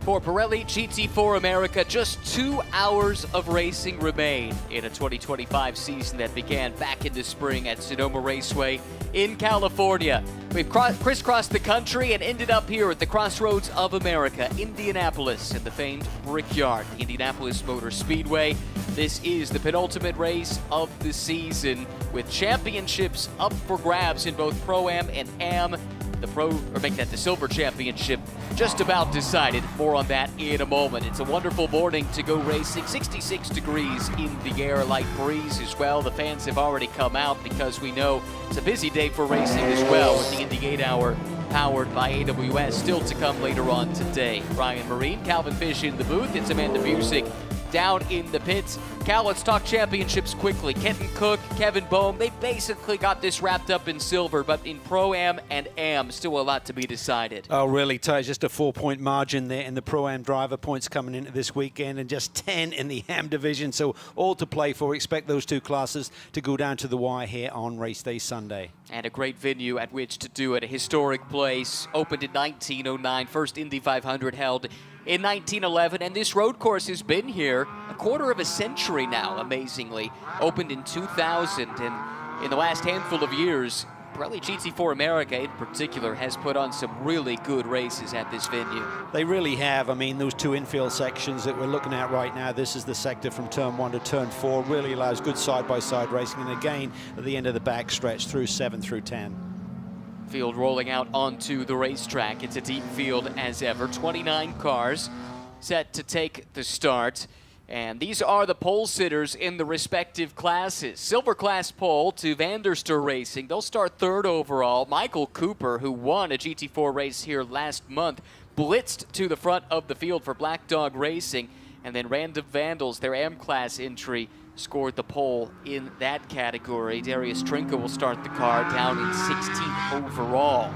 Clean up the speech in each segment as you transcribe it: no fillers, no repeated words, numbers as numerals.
For Pirelli GT4 America, just 2 hours of racing remain in a 2025 season that began back in the spring at Sonoma Raceway in California. We've crisscrossed the country and ended up here at the crossroads of America, Indianapolis, in the famed Brickyard, the Indianapolis Motor Speedway. This is the penultimate race of the season, with championships up for grabs in both Pro-Am and Am. The Silver Championship just about decided. More on that in a moment. It's a wonderful morning to go racing. 66 degrees in the air, light breeze as well. The fans have already come out because we know it's a busy day for racing as well, with the Indy 8-hour powered by AWS still to come later on today. Ryan Marine, Calvin Fish in the booth. It's Amanda Busick down in the pits. Cal, let's talk championships quickly. Kenton Cook, Kevin Boehm, they basically got this wrapped up in silver, but in Pro-Am and Am, still a lot to be decided. Oh, really, Ty? Just a 4-point margin there in the Pro-Am driver points coming into this weekend, and just 10 in the Am division, so all to play for. Expect those two classes to go down to the wire here on race day Sunday. And a great venue at which to do it. A historic place, opened in 1909, first Indy 500 held in 1911, and this road course has been here a quarter of a century now, amazingly. Opened in 2000, and in the last handful of years, Pirelli GT4 America in particular has put on some really good races at this venue. They really have. I mean, those two infield sections that we're looking at right now, this is the sector from turn 1 to turn 4, really allows good side-by-side racing, and again, at the end of the back stretch through 7 through 10. Field rolling out onto the racetrack. It's a deep field as ever. 29 cars set to take the start. And these are the pole sitters in the respective classes. Silver class pole to Vanderster Racing. They'll start third overall. Michael Cooper, who won a GT4 race here last month, blitzed to the front of the field for Black Dog Racing. And then Random Vandals, their M class entry, scored the pole in that category. Darius Trinka will start the car down in 16th overall.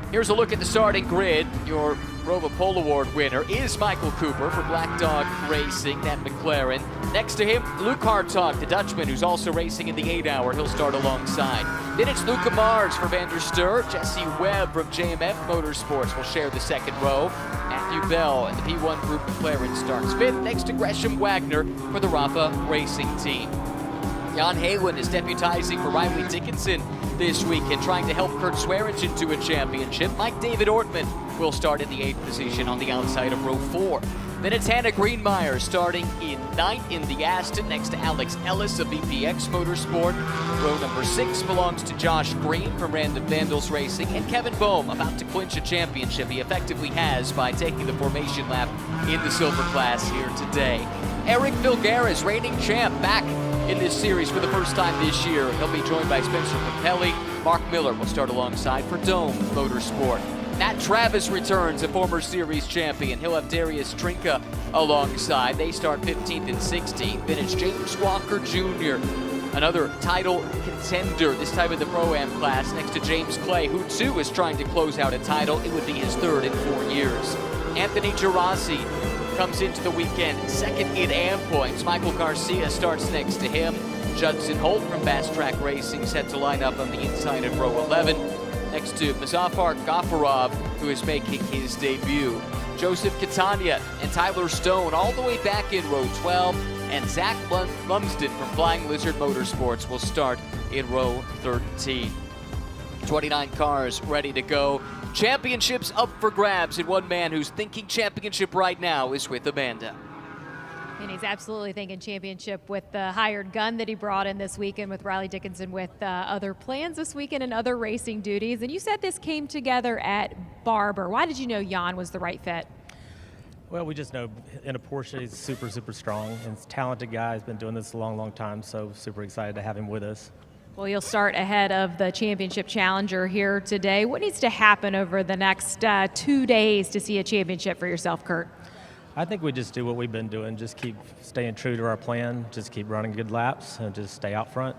Here's a look at the starting grid. Your Rover Pole Award winner is Michael Cooper for Black Dog Racing, that McLaren. Next to him, Luke Hartog, the Dutchman, who's also racing in the 8-hour. He'll start alongside. Then it's Luca Mars for Vanderster. Jesse Webb from JMF Motorsports will share the second row. Matthew Bell and the P1 Group McLaren starts fifth, next to Gresham Wagner for the Rafa Racing Team. Jan Heylen is deputizing for Riley Dickinson this week and trying to help Kurt Swearingen to a championship. Mike David Ortman will start in the 8th position on the outside of row 4. Then it's Hannah Greenmeyer starting in 9th in the Aston, next to Alex Ellis of VPX Motorsport. Row number 6 belongs to Josh Green from Random Vandals Racing, and Kevin Boehm about to clinch a championship. He effectively has by taking the formation lap in the silver class here today. Eric Filgares, reigning champ, back in this series for the first time this year. He'll be joined by Spencer Capelli. Mark Miller will start alongside for Dome Motorsport. Matt Travis returns, a former series champion. He'll have Darius Trinka alongside. They start 15th and 16th. Then it's James Walker Jr., another title contender, this time in the Pro-Am class, next to James Clay, who too is trying to close out a title. It would be his third in 4 years. Anthony Gerasi comes into the weekend second in Am points. Michael Garcia starts next to him. Judson Holt from Fast Track Racing set to line up on the inside of row 11. Next to Muzaffar Ghafarov, who is making his debut. Joseph Catania and Tyler Stone all the way back in row 12. And Zach Lumsden from Flying Lizard Motorsports will start in row 13. 29 cars ready to go. Championships up for grabs, and one man who's thinking championship right now is with Amanda. And he's absolutely thinking championship with the hired gun that he brought in this weekend with Riley Dickinson, with other plans this weekend and other racing duties. And you said this came together at Barber. Why did you know Jan was the right fit? Well, we just know in a Porsche he's super, super strong and he's a talented guy. He's been doing this a long, long time, so super excited to have him with us. Well, you'll start ahead of the championship challenger here today. What needs to happen over the next 2 days to see a championship for yourself, Kurt? I think we just do what we've been doing, just keep staying true to our plan, just keep running good laps and just stay out front.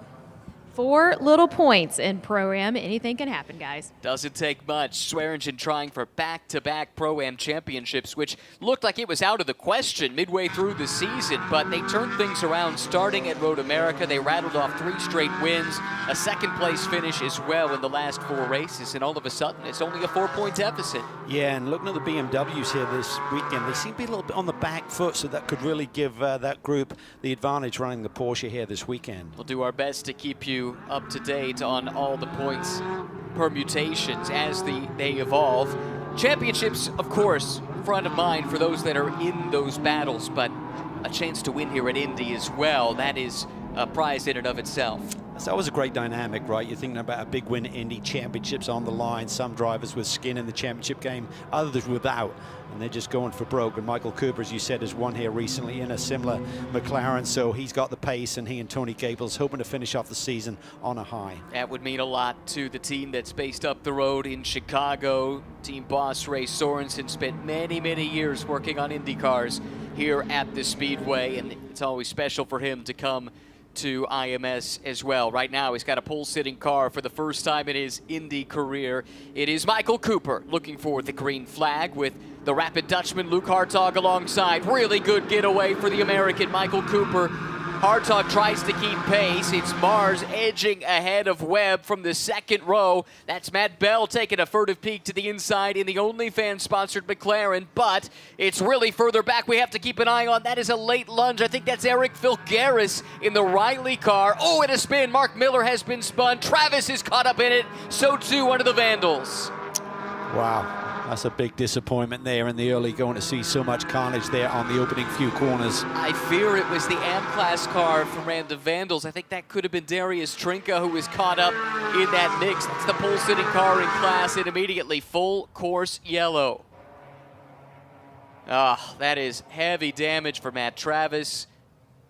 4 little points in Pro-Am. Anything can happen, guys. Doesn't take much. Swearingen trying for back-to-back Pro-Am championships, which looked like it was out of the question midway through the season, but they turned things around starting at Road America. They rattled off 3 straight wins, a second-place finish as well in the last 4 races, and all of a sudden, it's only a 4-point deficit. Yeah, and looking at the BMWs here this weekend, they seem to be a little bit on the back foot, so that could really give that group the advantage running the Porsche here this weekend. We'll do our best to keep you up to date on all the points permutations as they evolve. Championships, of course, front of mind for those that are in those battles, but a chance to win here at Indy as well. That is a prize in and of itself. That's always a great dynamic, right? You're thinking about a big win at Indy, championships on the line, some drivers with skin in the championship game, others without, and they're just going for broke. And Michael Cooper, as you said, has won here recently in a similar McLaren, so he's got the pace, and he and Tony Gables hoping to finish off the season on a high. That would mean a lot to the team that's based up the road in Chicago. Team boss Ray Sorensen spent many, many years working on Indy cars here at the Speedway, and it's always special for him to come to IMS as well. Right now, he's got a pole-sitting car for the first time in his Indy career. It is Michael Cooper looking for the green flag with the Rapid Dutchman Luke Hartog alongside. Really good getaway for the American Michael Cooper. Hartog tries to keep pace. It's Mars edging ahead of Webb from the second row. That's Matt Bell taking a furtive peek to the inside in the OnlyFans-sponsored McLaren, but it's really further back we have to keep an eye on. That is a late lunge. I think that's Eric Filgaris in the Riley car. Oh, and a spin. Mark Miller has been spun. Travis is caught up in it. So too one of the Vandals. Wow. That's a big disappointment there in the early, going to see so much carnage there on the opening few corners. I fear it was the M-Class car from Random Vandals. I think that could have been Darius Trinka who was caught up in that mix. That's the pole-sitting car in class, and immediately full course yellow. That is heavy damage for Matt Travis.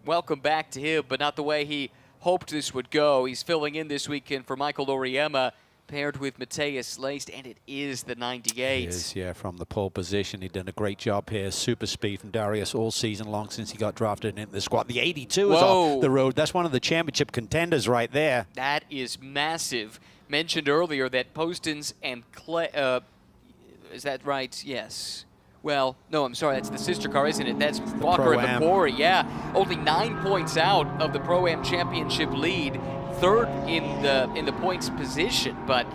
Welcome back to him, but not the way he hoped this would go. He's filling in this weekend for Michael Oriema, paired with Mateus Leist, and it is the 98. He is, yeah, from the pole position. He's done a great job here. Super speed from Darius all season long since he got drafted into the squad. The 82 is off the road. That's one of the championship contenders right there. That is massive. Mentioned earlier that Postins and Clay, is that right? Yes. Well, no, I'm sorry, that's the sister car, isn't it? That's Walker and McQuarrie, yeah. Only 9 points out of the Pro-Am Championship lead. Third in the points position, but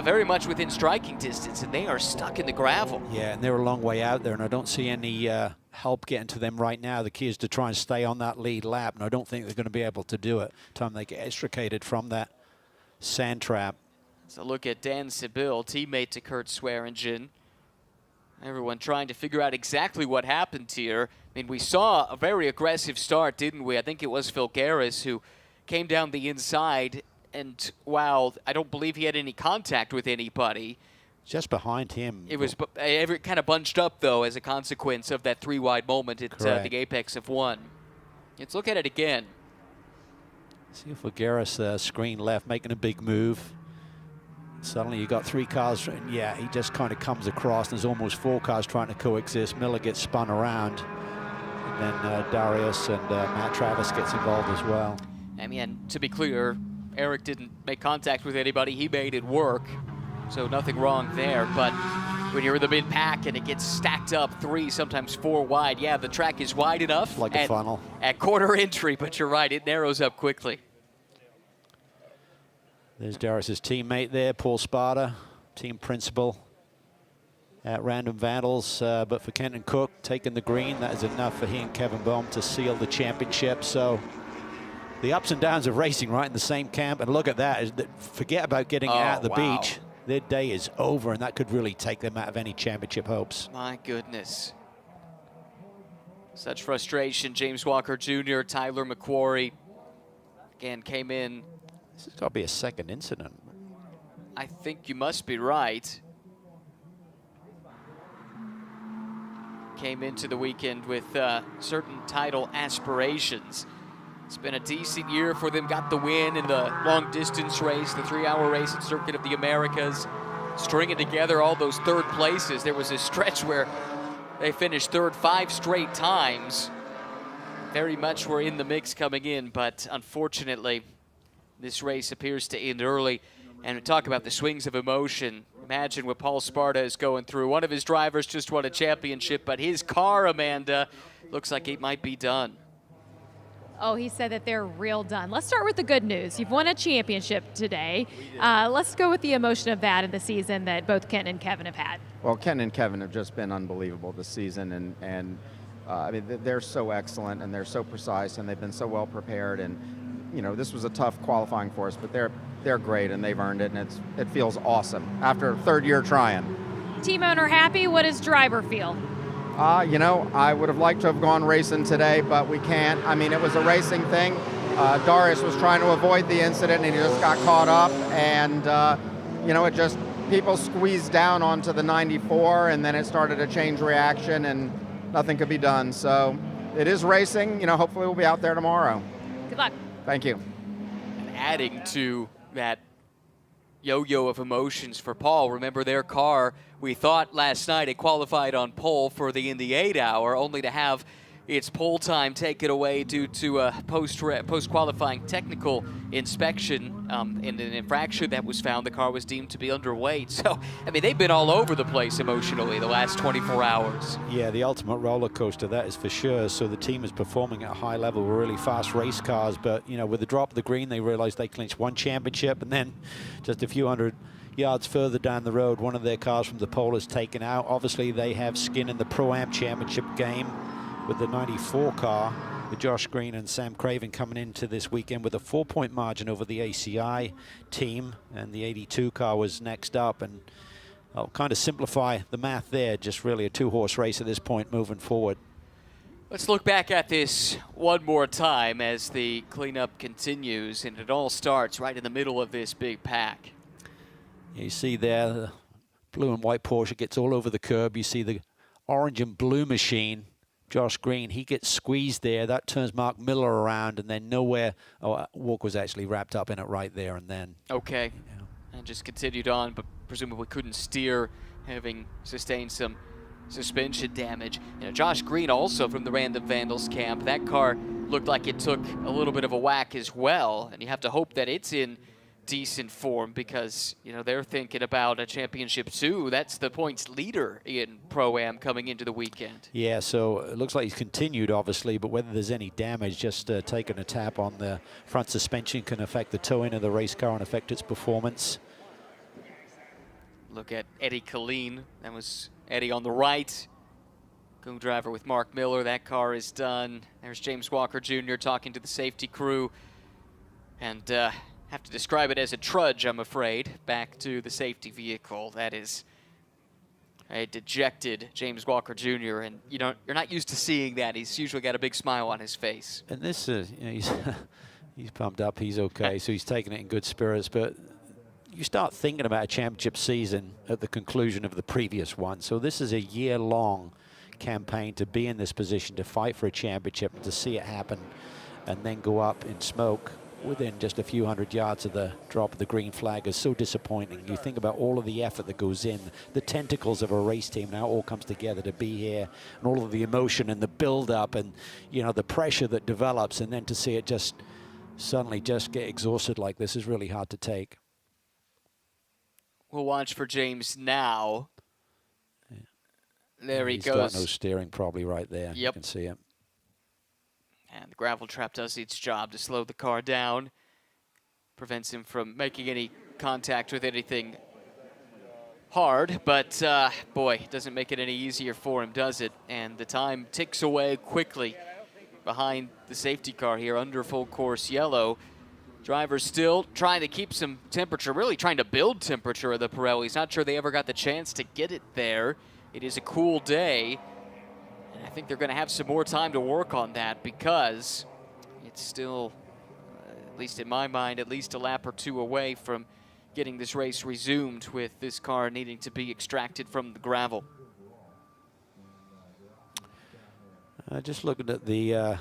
very much within striking distance, and they are stuck in the gravel. Yeah, and they're a long way out there, and I don't see any help getting to them right now. The key is to try and stay on that lead lap, and I don't think they're going to be able to do it time they get extricated from that sand trap. So look at Dan Sibyl, teammate to Kurt Swearingen. Everyone trying to figure out exactly what happened here. I mean, we saw a very aggressive start, didn't we? I think it was Phil Garris who came down the inside, and wow, I don't believe he had any contact with anybody. Just behind him. It was kind of bunched up, though, as a consequence of that 3-wide moment at the apex of 1. Let's look at it again. See if Garris screen left, making a big move. Suddenly you got 3 cars, and yeah, he just kind of comes across. There's almost 4 cars trying to coexist. Miller gets spun around, and then Darius and Matt Travis gets involved as well. I mean, to be clear, Eric didn't make contact with anybody. He made it work, so nothing wrong there. But when you're in the mid-pack and it gets stacked up 3, sometimes 4 wide, yeah, the track is wide enough. Like a funnel. At quarter entry, but you're right, it narrows up quickly. There's Darius's teammate there, Paul Sparta, team principal at Random Vandals. But for Kenton Cook, taking the green, that is enough for he and Kevin Bohm to seal the championship. So the ups and downs of racing right in the same camp. And look at that. Forget about getting out the beach. Their day is over, and that could really take them out of any championship hopes. My goodness. Such frustration. James Walker Jr., Tyler McQuarrie, again, came in. This has got to be a second incident. I think you must be right. Came into the weekend with certain title aspirations. It's been a decent year for them. Got the win in the long distance race, the 3-hour race at Circuit of the Americas, stringing together all those third places. There was a stretch where they finished third 5 straight times. Very much were in the mix coming in, but unfortunately this race appears to end early. And we talk about the swings of emotion. Imagine what Paul Sparta is going through. One of his drivers just won a championship, but his car, Amanda, looks like it might be done. Oh, he said that they're real done. Let's start with the good news. You've won a championship today. Let's go with the emotion of that in the season that both Ken and Kevin have had. Well, Ken and Kevin have just been unbelievable this season, and I mean, they're so excellent and they're so precise and they've been so well prepared. And you know, this was a tough qualifying for us, but they're great and they've earned it, and it feels awesome after third year trying. Team owner happy. What does driver feel? You know, I would have liked to have gone racing today, but we can't. I mean, it was a racing thing. Darius was trying to avoid the incident and he just got caught up, and you know, it just, people squeezed down onto the 94 and then it started a chain reaction and nothing could be done. So it is racing. You know, hopefully we'll be out there tomorrow. Good luck. Thank you. And adding to that yo-yo of emotions for Paul, remember their car, we thought last night it qualified on pole for the Indy 8 hour, only to have its pole time taken away due to a post-qualifying technical inspection in an infraction that was found. The car was deemed to be underweight. So, I mean, they've been all over the place emotionally the last 24 hours. Yeah, the ultimate roller coaster, that is for sure. So the team is performing at a high level with really fast race cars, but, you know, with the drop of the green, they realized they clinched one championship, and then just a few hundred yards further down the road, one of their cars from the pole is taken out. Obviously, they have skin in the Pro-Am Championship game with the 94 car, with Josh Green and Sam Craven coming into this weekend with a 4-point margin over the ACI team, and the 82 car was next up. And I'll kind of simplify the math there, just really a two-horse race at this point moving forward. Let's look back at this one more time as the cleanup continues, and it all starts right in the middle of this big pack. You see there, the blue and white Porsche gets all over the curb. You see the orange and blue machine, Josh Green, he gets squeezed there. That turns Mark Miller around, and then nowhere. Oh, Walk was actually wrapped up in it right there and then. Okay. And just continued on, but presumably couldn't steer, having sustained some suspension damage. You know, Josh Green also from the Random Vandals camp. That car looked like it took a little bit of a whack as well, and you have to hope that it's in decent form, because, you know, they're thinking about a championship too. That's the points leader in Pro-Am coming into the weekend. Yeah, so it looks like he's continued, obviously, but whether there's any damage, just taking a tap on the front suspension can affect the towing of the race car and affect its performance. Look at Eddie Killeen. That was Eddie on the right. Co-driver with Mark Miller. That car is done. There's James Walker Jr. talking to the safety crew. And have to describe it as a trudge, I'm afraid, back to the safety vehicle. That is a dejected James Walker Jr., and you're not used to seeing that. He's usually got a big smile on his face. And this is, you know, he's pumped up, he's okay, so he's taking it in good spirits. But you start thinking about a championship season at the conclusion of the previous one. So this is a year-long campaign to be in this position, to fight for a championship, and to see it happen, and then go up in smoke within just a few hundred yards of the drop of the green flag is so disappointing. You think about all of the effort that goes in, the tentacles of a race team, now it all comes together to be here, and all of the emotion and the build-up and, you know, the pressure that develops, and then to see it just suddenly just get exhausted like this is really hard to take. We'll watch for James now. Yeah. There he goes. goes. He's got no steering probably right there. Yep. You can see him. And the gravel trap does its job to slow the car down. Prevents him from making any contact with anything hard. But, boy, it doesn't make it any easier for him, does it? And the time ticks away quickly behind the safety car here under full course yellow. Driver's still trying to keep some temperature, really trying to build temperature of the Pirellis. Not sure they ever got the chance to get it there. It is a cool day. I think they're going to have some more time to work on that, because it's still, at least in my mind, at least a lap or two away from getting this race resumed, with this car needing to be extracted from the gravel. Just looking at the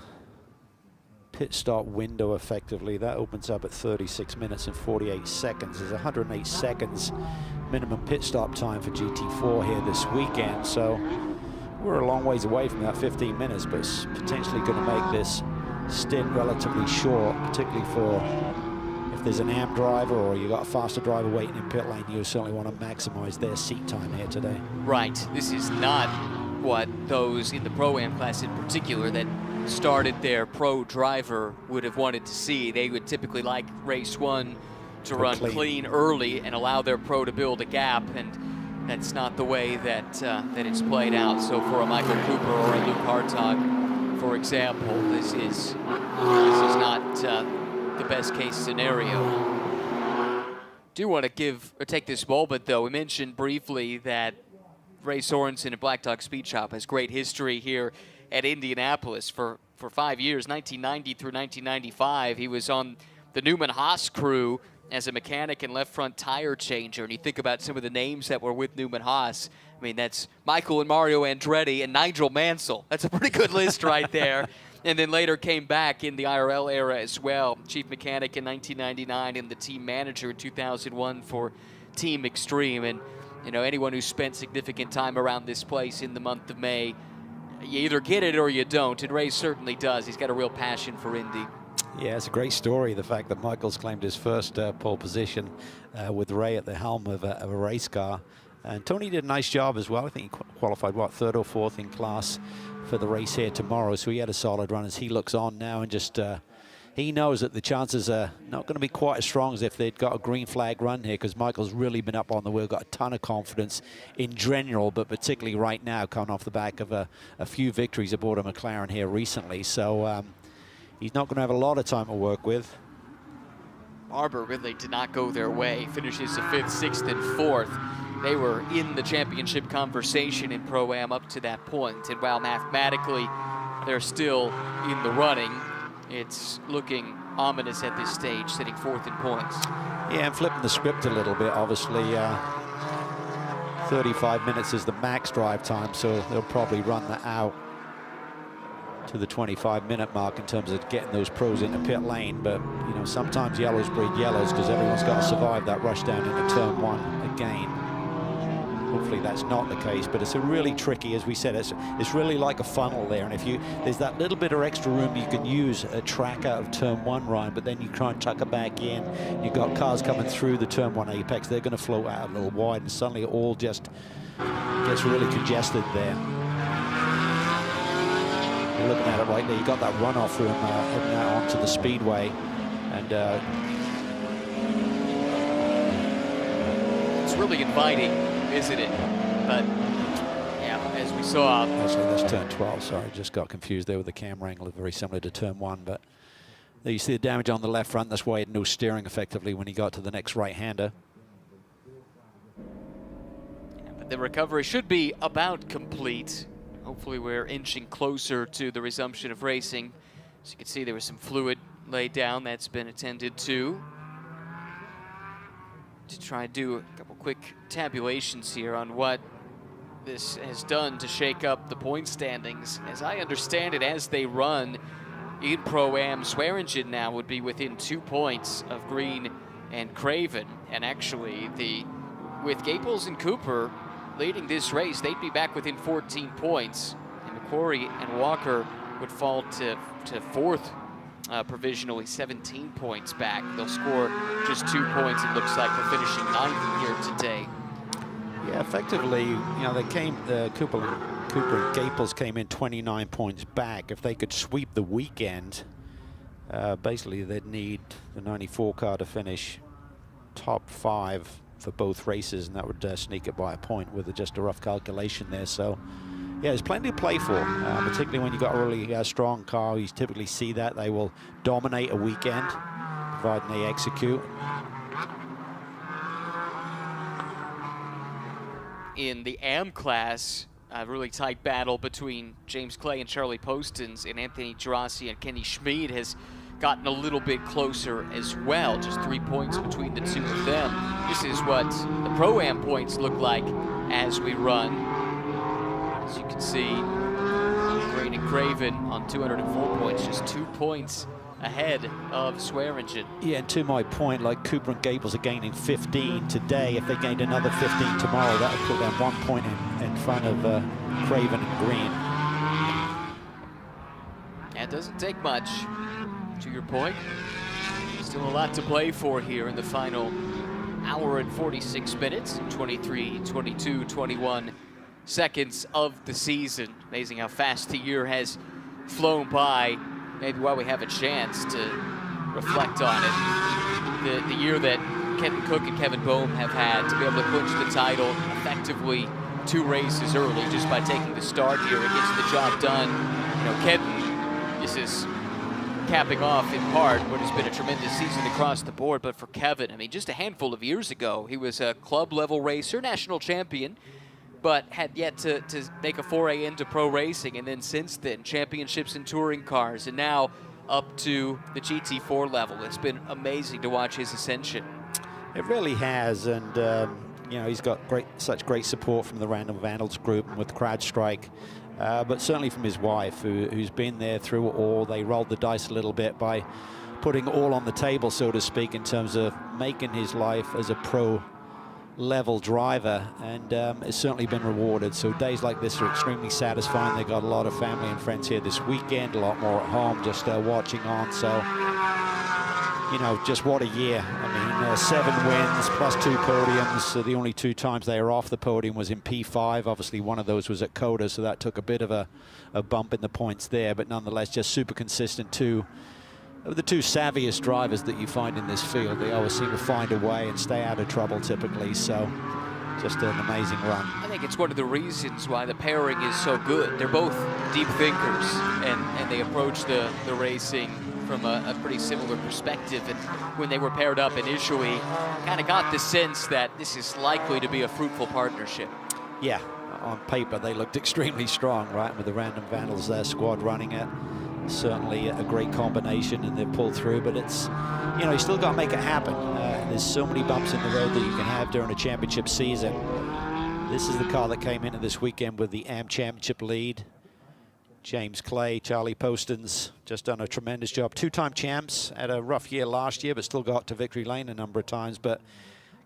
pit stop window effectively, that opens up at 36 minutes and 48 seconds. There's 108 seconds minimum pit stop time for GT4 here this weekend, so we're a long ways away from that 15 minutes, but it's potentially going to make this stint relatively short, particularly for if if there's an AM driver or you got a faster driver waiting in pit lane, you certainly want to maximize their seat time here today. Right. This is not what those in the Pro-Am class in particular that started their pro driver would have wanted to see. They would typically like race one to run clean early and allow their pro to build a gap, and that's not the way that that it's played out. So for a Michael Cooper or a Luke Hartog, for example, this is not the best case scenario. Do want to give or take this moment though. We mentioned briefly that Ray Sorensen at Black Dog Speed Shop has great history here at Indianapolis for 5 years, 1990 through 1995. He was on the Newman Haas crew as a mechanic and left front tire changer. And you think about some of the names that were with Newman Haas. I mean, that's Michael and Mario Andretti and Nigel Mansell. That's a pretty good list right there. And then later came back in the IRL era as well. Chief mechanic in 1999 and the team manager in 2001 for Team Extreme. And, you know, anyone who spent significant time around this place in the month of May, you either get it or you don't. And Ray certainly does. He's got a real passion for Indy. Yeah, it's a great story, the fact that Michael's claimed his first pole position with Ray at the helm of a race car. And Tony did a nice job as well. I think he qualified, what, 3rd or 4th in class for the race here tomorrow. So he had a solid run as he looks on now, and just he knows that the chances are not going to be quite as strong as if they'd got a green flag run here, because Michael's really been up on the wheel, got a ton of confidence in general, but particularly right now coming off the back of a few victories aboard a McLaren here recently. So he's not going to have a lot of time to work with. Barber really did not go their way. Finishes a 5th, 6th, and 4th. They were in the championship conversation in Pro-Am up to that point. And while mathematically they're still in the running, it's looking ominous at this stage, sitting 4th in points. Yeah, and flipping the script a little bit, obviously. 35 minutes is the max drive time, so they'll probably run that out to the 25-minute mark in terms of getting those pros into pit lane. But, you know, sometimes yellows breed yellows, because everyone's got to survive that rush down into turn 1 again. Hopefully that's not the case, but it's a really tricky, as we said, it's really like a funnel there. And if there's that little bit of extra room, you can use a track out of turn 1 run, but then you try and tuck it back in. You've got cars coming through the turn 1 apex. They're going to float out a little wide, and suddenly it all just gets really congested there. You're looking at it right there. You got that runoff room heading out onto the speedway, and it's really inviting, isn't it? But yeah, as we saw. Actually, that's turn 12. Sorry, just got confused there with the camera angle. Very similar to turn 1, but there you see the damage on the left front. That's why he had no steering effectively when he got to the next right-hander. Yeah, but the recovery should be about complete. Hopefully we're inching closer to the resumption of racing. As you can see, there was some fluid laid down that's been attended to try and do a couple quick tabulations here on what this has done to shake up the point standings. As I understand it, as they run in Pro-Am, Swearingen now would be within 2 points of Green and Craven. And actually, with Gaples and Cooper leading this race, they'd be back within 14 points. And McQuarrie and Walker would fall to 4th provisionally, 17 points back. They'll score just 2 points, it looks like, for finishing 9th here today. Yeah, effectively, you know, they came, Cooper and Gaples came in 29 points back. If they could sweep the weekend, basically they'd need the 94 car to finish top 5 for both races, and that would sneak it by a point with just a rough calculation there. So yeah, there's plenty to play for, particularly when you've got a really strong car. You typically see that they will dominate a weekend, providing they execute. In the AM class, a really tight battle between James Clay and Charlie Postins, and Anthony Gerasi and Kenny Schmid has gotten a little bit closer as well, just 3 points between the two of them. This is what the Pro-Am points look like as we run. As you can see, Green and Craven on 204 points, just 2 points ahead of Swearingen. Yeah, and to my point, like Cooper and Gaples are gaining 15 today. If they gained another 15 tomorrow, that would put them 1 point in front of Craven and Green. Yeah, it doesn't take much. To your point, Still a lot to play for here in the final hour and 46 minutes, 23, 22, 21 seconds of the season. Amazing how fast the year has flown by. Maybe while we have a chance to reflect on it. The year that Kenton Koch and Kevin Boehm have had to be able to clinch the title effectively 2 races early just by taking the start here and gets the job done. You know, Kenton, this is capping off in part what has been a tremendous season across the board, but for Kevin, I mean, just a handful of years ago, he was a club level racer, national champion, but had yet to make a foray into pro racing, and then since then, championships in touring cars, and now up to the GT4 level. It's been amazing to watch his ascension. It really has, and you know, he's got such great support from the Random Vandals group and with CrowdStrike, but certainly from his wife, who's been there through it all. They rolled the dice a little bit by putting all on the table, so to speak, in terms of making his life as a pro level driver, and it's certainly been rewarded. So days like this are extremely satisfying. They got a lot of family and friends here this weekend, a lot more at home just watching on. So, you know, just what a year. I mean, 7 wins plus 2 podiums. So the only 2 times they were off the podium was in P5. Obviously one of those was at Coda, so that took a bit of a bump in the points there, but nonetheless just super consistent. The 2 savviest drivers that you find in this field. They always seem to find a way and stay out of trouble typically, so just an amazing run. I think it's one of the reasons why the pairing is so good. They're both deep thinkers, and they approach the racing from a pretty similar perspective. And when they were paired up initially, kind of got the sense that this is likely to be a fruitful partnership. Yeah, on paper they looked extremely strong, right, with the Random Vandals squad running it. Certainly a great combination, and they've pulled through, but it's, you know, you still got to make it happen. There's so many bumps in the road that you can have during a championship season. This is the car that came into this weekend with the AM Championship lead. James Clay, Charlie Poston's just done a tremendous job. 2-time champs, had a rough year last year, but still got to victory lane a number of times, but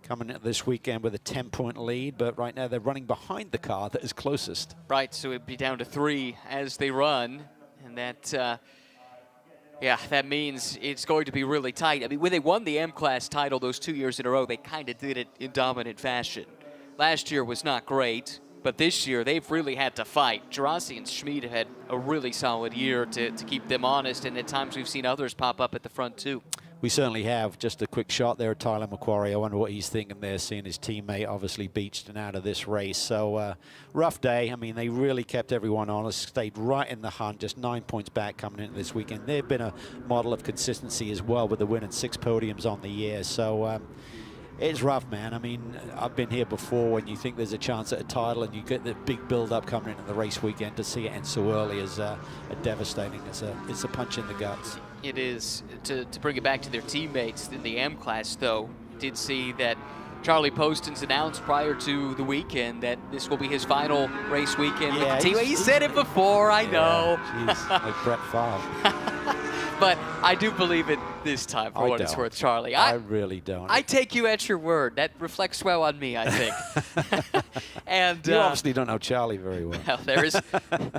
coming into this weekend with a 10-point lead, but right now they're running behind the car that is closest. Right, so it'd be down to 3 as they run. And that, yeah, that means it's going to be really tight. I mean, when they won the M-Class title those 2 years in a row, they kind of did it in dominant fashion. Last year was not great, but this year they've really had to fight. Gerasi and Schmid have had a really solid year to keep them honest, and at times we've seen others pop up at the front too. We certainly have. Just a quick shot there at Tyler McQuarrie. I wonder what he's thinking there, seeing his teammate obviously beached and out of this race. So rough day. I mean, they really kept everyone honest, stayed right in the hunt, just 9 points back coming into this weekend. They've been a model of consistency as well with the win and 6 podiums on the year. So it's rough, man. I mean, I've been here before when you think there's a chance at a title and you get the big build-up coming into the race weekend. To see it end so early is devastating. It's a punch in the guts. It is. To bring it back to their teammates in the M-Class, though, did see that Charlie Poston's announced prior to the weekend that this will be his final race weekend with the team. He said it before, I know. Geez, like Brett Favre. But I do believe it this time, for what it's worth, Charlie. I really don't. I take you at your word. That reflects well on me, I think. And you obviously don't know Charlie very well. Well, there is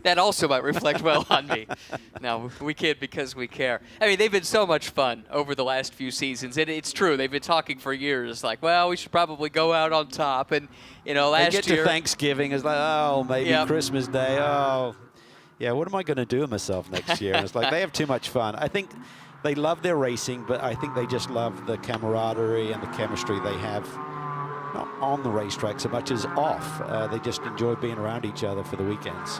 that also might reflect well on me. No, we kid because we care. I mean, they've been so much fun over the last few seasons, and it's true. They've been talking for years, like, well, we should probably go out on top. And you know, last year, they get to Thanksgiving, it's like, oh, maybe Christmas Day. Oh, yeah, what am I going to do with myself next year? And it's like they have too much fun. I think they love their racing, but I think they just love the camaraderie and the chemistry they have, not on the racetrack so much as off. They just enjoy being around each other for the weekends.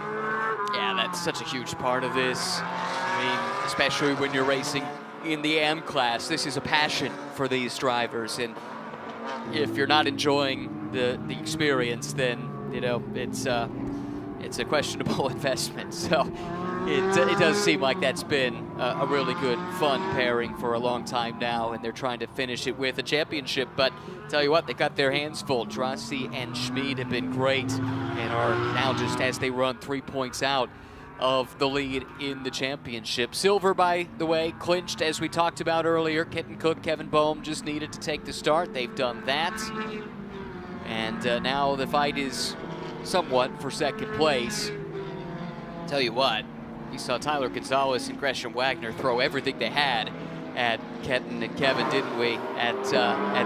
Yeah, that's such a huge part of this. I mean, especially when you're racing in the M-Class. This is a passion for these drivers, and if you're not enjoying the experience, then, you know, it's a questionable investment. So it does seem like that's been a really good, fun pairing for a long time now, and they're trying to finish it with a championship. But tell you what, they got their hands full. Gerasi and Schmid have been great and are now, just as they run, 3 points out of the lead in the championship. Silver, by the way, clinched as we talked about earlier. Kenton Koch, Kevin Boehm just needed to take the start. They've done that. And now the fight is somewhat for second place. Tell you what, you saw Tyler Gonzalez and Gresham Wagner throw everything they had at Kenton and Kevin, didn't we, at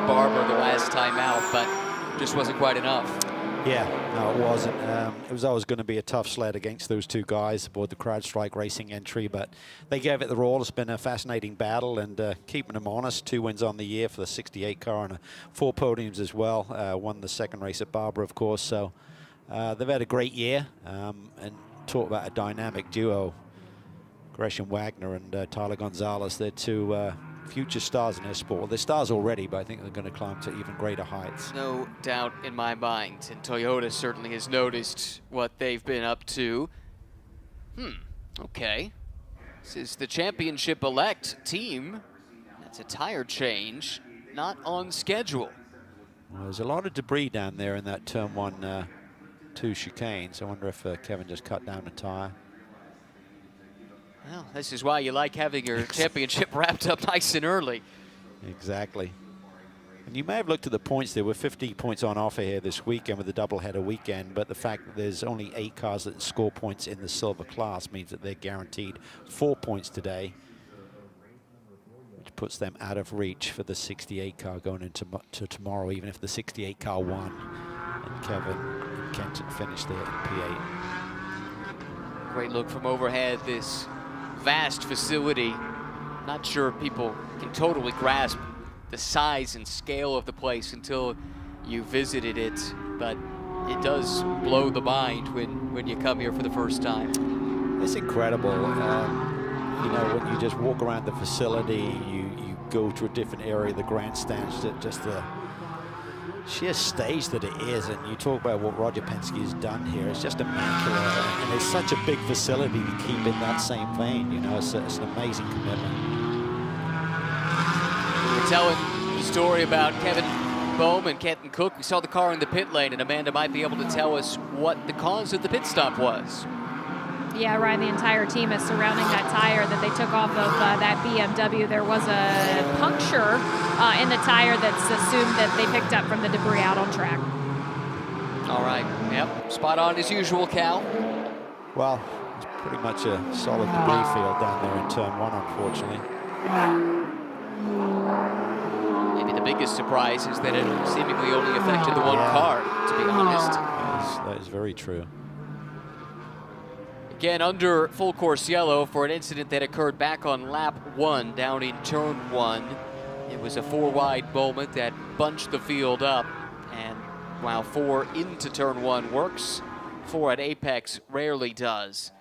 Barber the last time out, but just wasn't quite enough. Yeah, no, it wasn't. It was always going to be a tough sled against those two guys aboard the CrowdStrike Racing entry, but they gave it the all. It's been a fascinating battle, and keeping them honest. 2 wins on the year for the 68 car and 4 podiums as well. Won the second race at Barber, of course, so they've had a great year. And talk about a dynamic duo. Gresham Wagner and Tyler Gonzalez, they're two future stars in their sport. Well, they're stars already, but I think they're going to climb to even greater heights. No doubt in my mind, and Toyota certainly has noticed what they've been up to. Okay. This is the championship elect team. That's a tire change, not on schedule. Well, there's a lot of debris down there in that turn 1, 2 chicanes. I wonder if Kevin just cut down a tire. Well, this is why you like having your championship wrapped up nice and early. Exactly. And you may have looked at the points. There were 50 points on offer here this weekend with the doubleheader weekend, but the fact that there's only 8 cars that score points in the silver class means that they're guaranteed 4 points today, which puts them out of reach for the 68 car going into tomorrow, even if the 68 car won and Kevin and Kenton finished there in P8. Great look from overhead, this vast facility. Not sure people can totally grasp the size and scale of the place until you visited it, but it does blow the mind when you come here for the first time. It's incredible. You know, when you just walk around the facility, you go to a different area of the grandstands, just the sheer stage that it is, and you talk about what Roger Penske has done here. It's just immaculate, and it's such a big facility to keep in that same vein. You know, it's an amazing commitment. We were telling the story about Kevin Bohm and Kenton Cook. We saw the car in the pit lane, and Amanda might be able to tell us what the cause of the pit stop was. Yeah, Ryan, the entire team is surrounding that tire that they took off of that BMW. There was a puncture in the tire that's assumed that they picked up from the debris out on track. All right, yep, spot on as usual, Cal. Well, it's pretty much a solid debris field down there in turn 1, unfortunately. Maybe the biggest surprise is that it seemingly only affected the one car, to be honest. That is very true. Again, under full course yellow for an incident that occurred back on lap 1 down in turn 1. It was a 4-wide moment that bunched the field up, and while 4 into turn 1 works, 4 at Apex rarely does.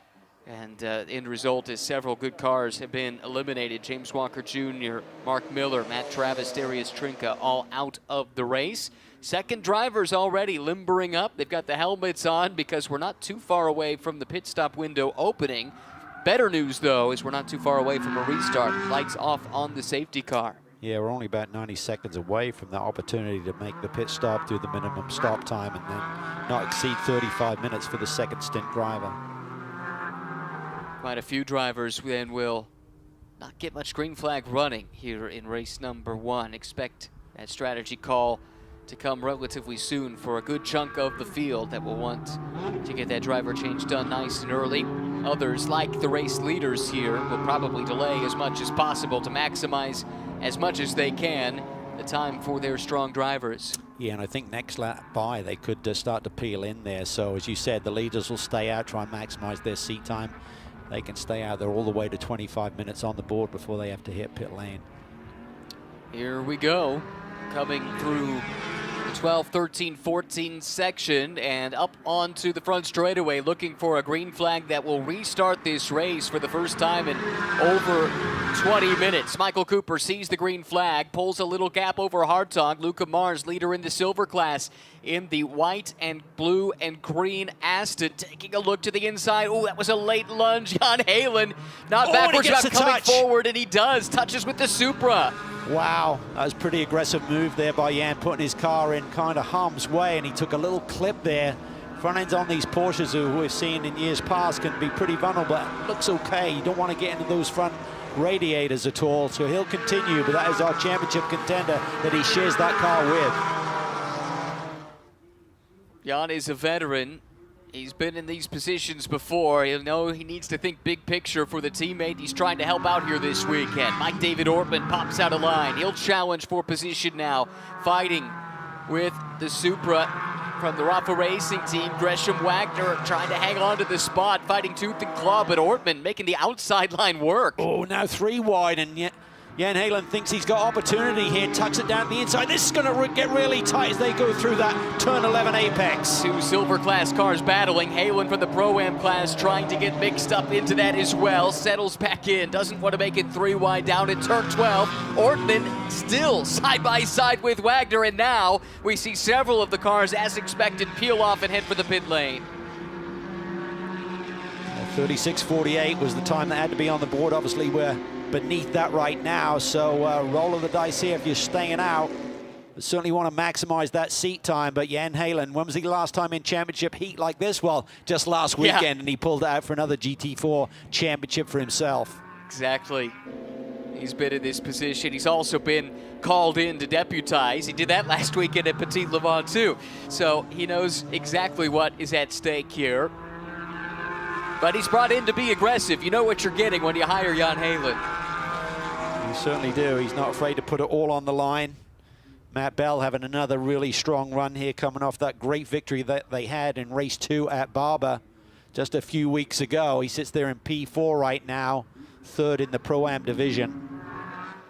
And end result is several good cars have been eliminated. James Walker Jr., Mark Miller, Matt Travis, Darius Trinka all out of the race. Second drivers already limbering up. They've got the helmets on because we're not too far away from the pit stop window opening. Better news, though, is we're not too far away from a restart. Lights off on the safety car. Yeah, we're only about 90 seconds away from that opportunity to make the pit stop, do the minimum stop time, and then not exceed 35 minutes for the second stint driver. Quite a few drivers then will not get much green flag running here in race number 1. Expect that strategy call to come relatively soon for a good chunk of the field that will want to get that driver change done nice and early. Others, like the race leaders here, will probably delay as much as possible to maximize as much as they can the time for their strong drivers. Yeah, and I think next lap by, they could start to peel in there. So as you said, the leaders will stay out, try and maximize their seat time. They can stay out there all the way to 25 minutes on the board before they have to hit pit lane. Here we go, coming through the 12, 13, 14 section and up onto the front straightaway, looking for a green flag that will restart this race for the first time in over 20 minutes. Michael Cooper sees the green flag, pulls a little gap over Hartog. Luca Mars, leader in the silver class in the white and blue and green Aston, taking a look to the inside. Oh, that was a late lunge. Jan Halen, not backwards, not coming forward, and he does. Touches with the Supra. Wow, that was a pretty aggressive move there by Jan, putting his car in kind of harm's way, and he took a little clip there. Front ends on these Porsches, who we've seen in years past, can be pretty vulnerable, but it looks okay. You don't want to get into those front radiators at all, so he'll continue, but that is our championship contender that he shares that car with. Jan is a veteran. He's been in these positions before. He'll know he needs to think big picture for the teammate he's trying to help out here this weekend. Mike David Ortman pops out of line. He'll challenge for position now, fighting with the Supra from the Rafa Racing team. Gresham Wagner trying to hang on to the spot, fighting tooth and claw, but Ortman making the outside line work. Oh, now 3 wide, and yet Jan Halen thinks he's got opportunity here, tucks it down the inside. This is going to get really tight as they go through that turn 11 apex. 2 silver class cars battling. Halen from the Pro-Am class trying to get mixed up into that as well. Settles back in, doesn't want to make it 3 wide down at turn 12. Ortman still side by side with Wagner, and now we see several of the cars, as expected, peel off and head for the pit lane. 36.48 was the time that had to be on the board. Obviously, we're beneath that right now, so roll of the dice here if you're staying out. But certainly want to maximize that seat time. But Jan Halen, when was he last time in championship heat like this? Well, just last weekend, and he pulled out for another GT4 championship for himself. Exactly. He's been in this position. He's also been called in to deputize. He did that last weekend at Petit Le Mans too. So he knows exactly what is at stake here. But he's brought in to be aggressive. You know what you're getting when you hire Jan Halen. You certainly do. He's not afraid to put it all on the line. Matt Bell having another really strong run here, coming off that great victory that they had in race 2 at Barber just a few weeks ago. He sits there in P4 right now, 3rd in the Pro-Am division.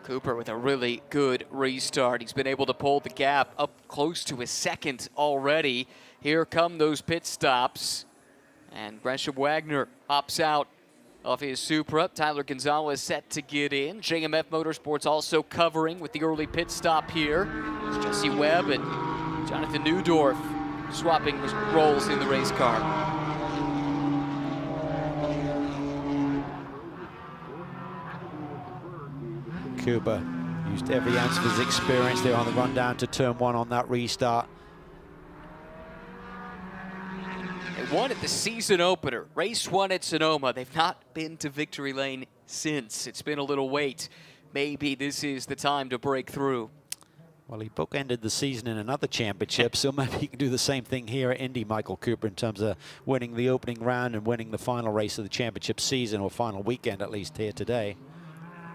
Cooper with a really good restart. He's been able to pull the gap up close to a 2nd already. Here come those pit stops. And Gresham Wagner hops out of his Supra. Tyler Gonzalez set to get in. JMF Motorsports also covering with the early pit stop here. It's Jesse Webb and Jonathan Neudorf swapping roles in the race car. Cooper used every ounce of his experience there on the run down to turn 1 on that restart. They won at the season opener, race 1 at Sonoma. They've not been to victory lane since. It's been a little wait. Maybe this is the time to break through. Well, he bookended the season in another championship, so maybe he can do the same thing here at Indy, Michael Cooper, in terms of winning the opening round and winning the final race of the championship season, or final weekend at least here today.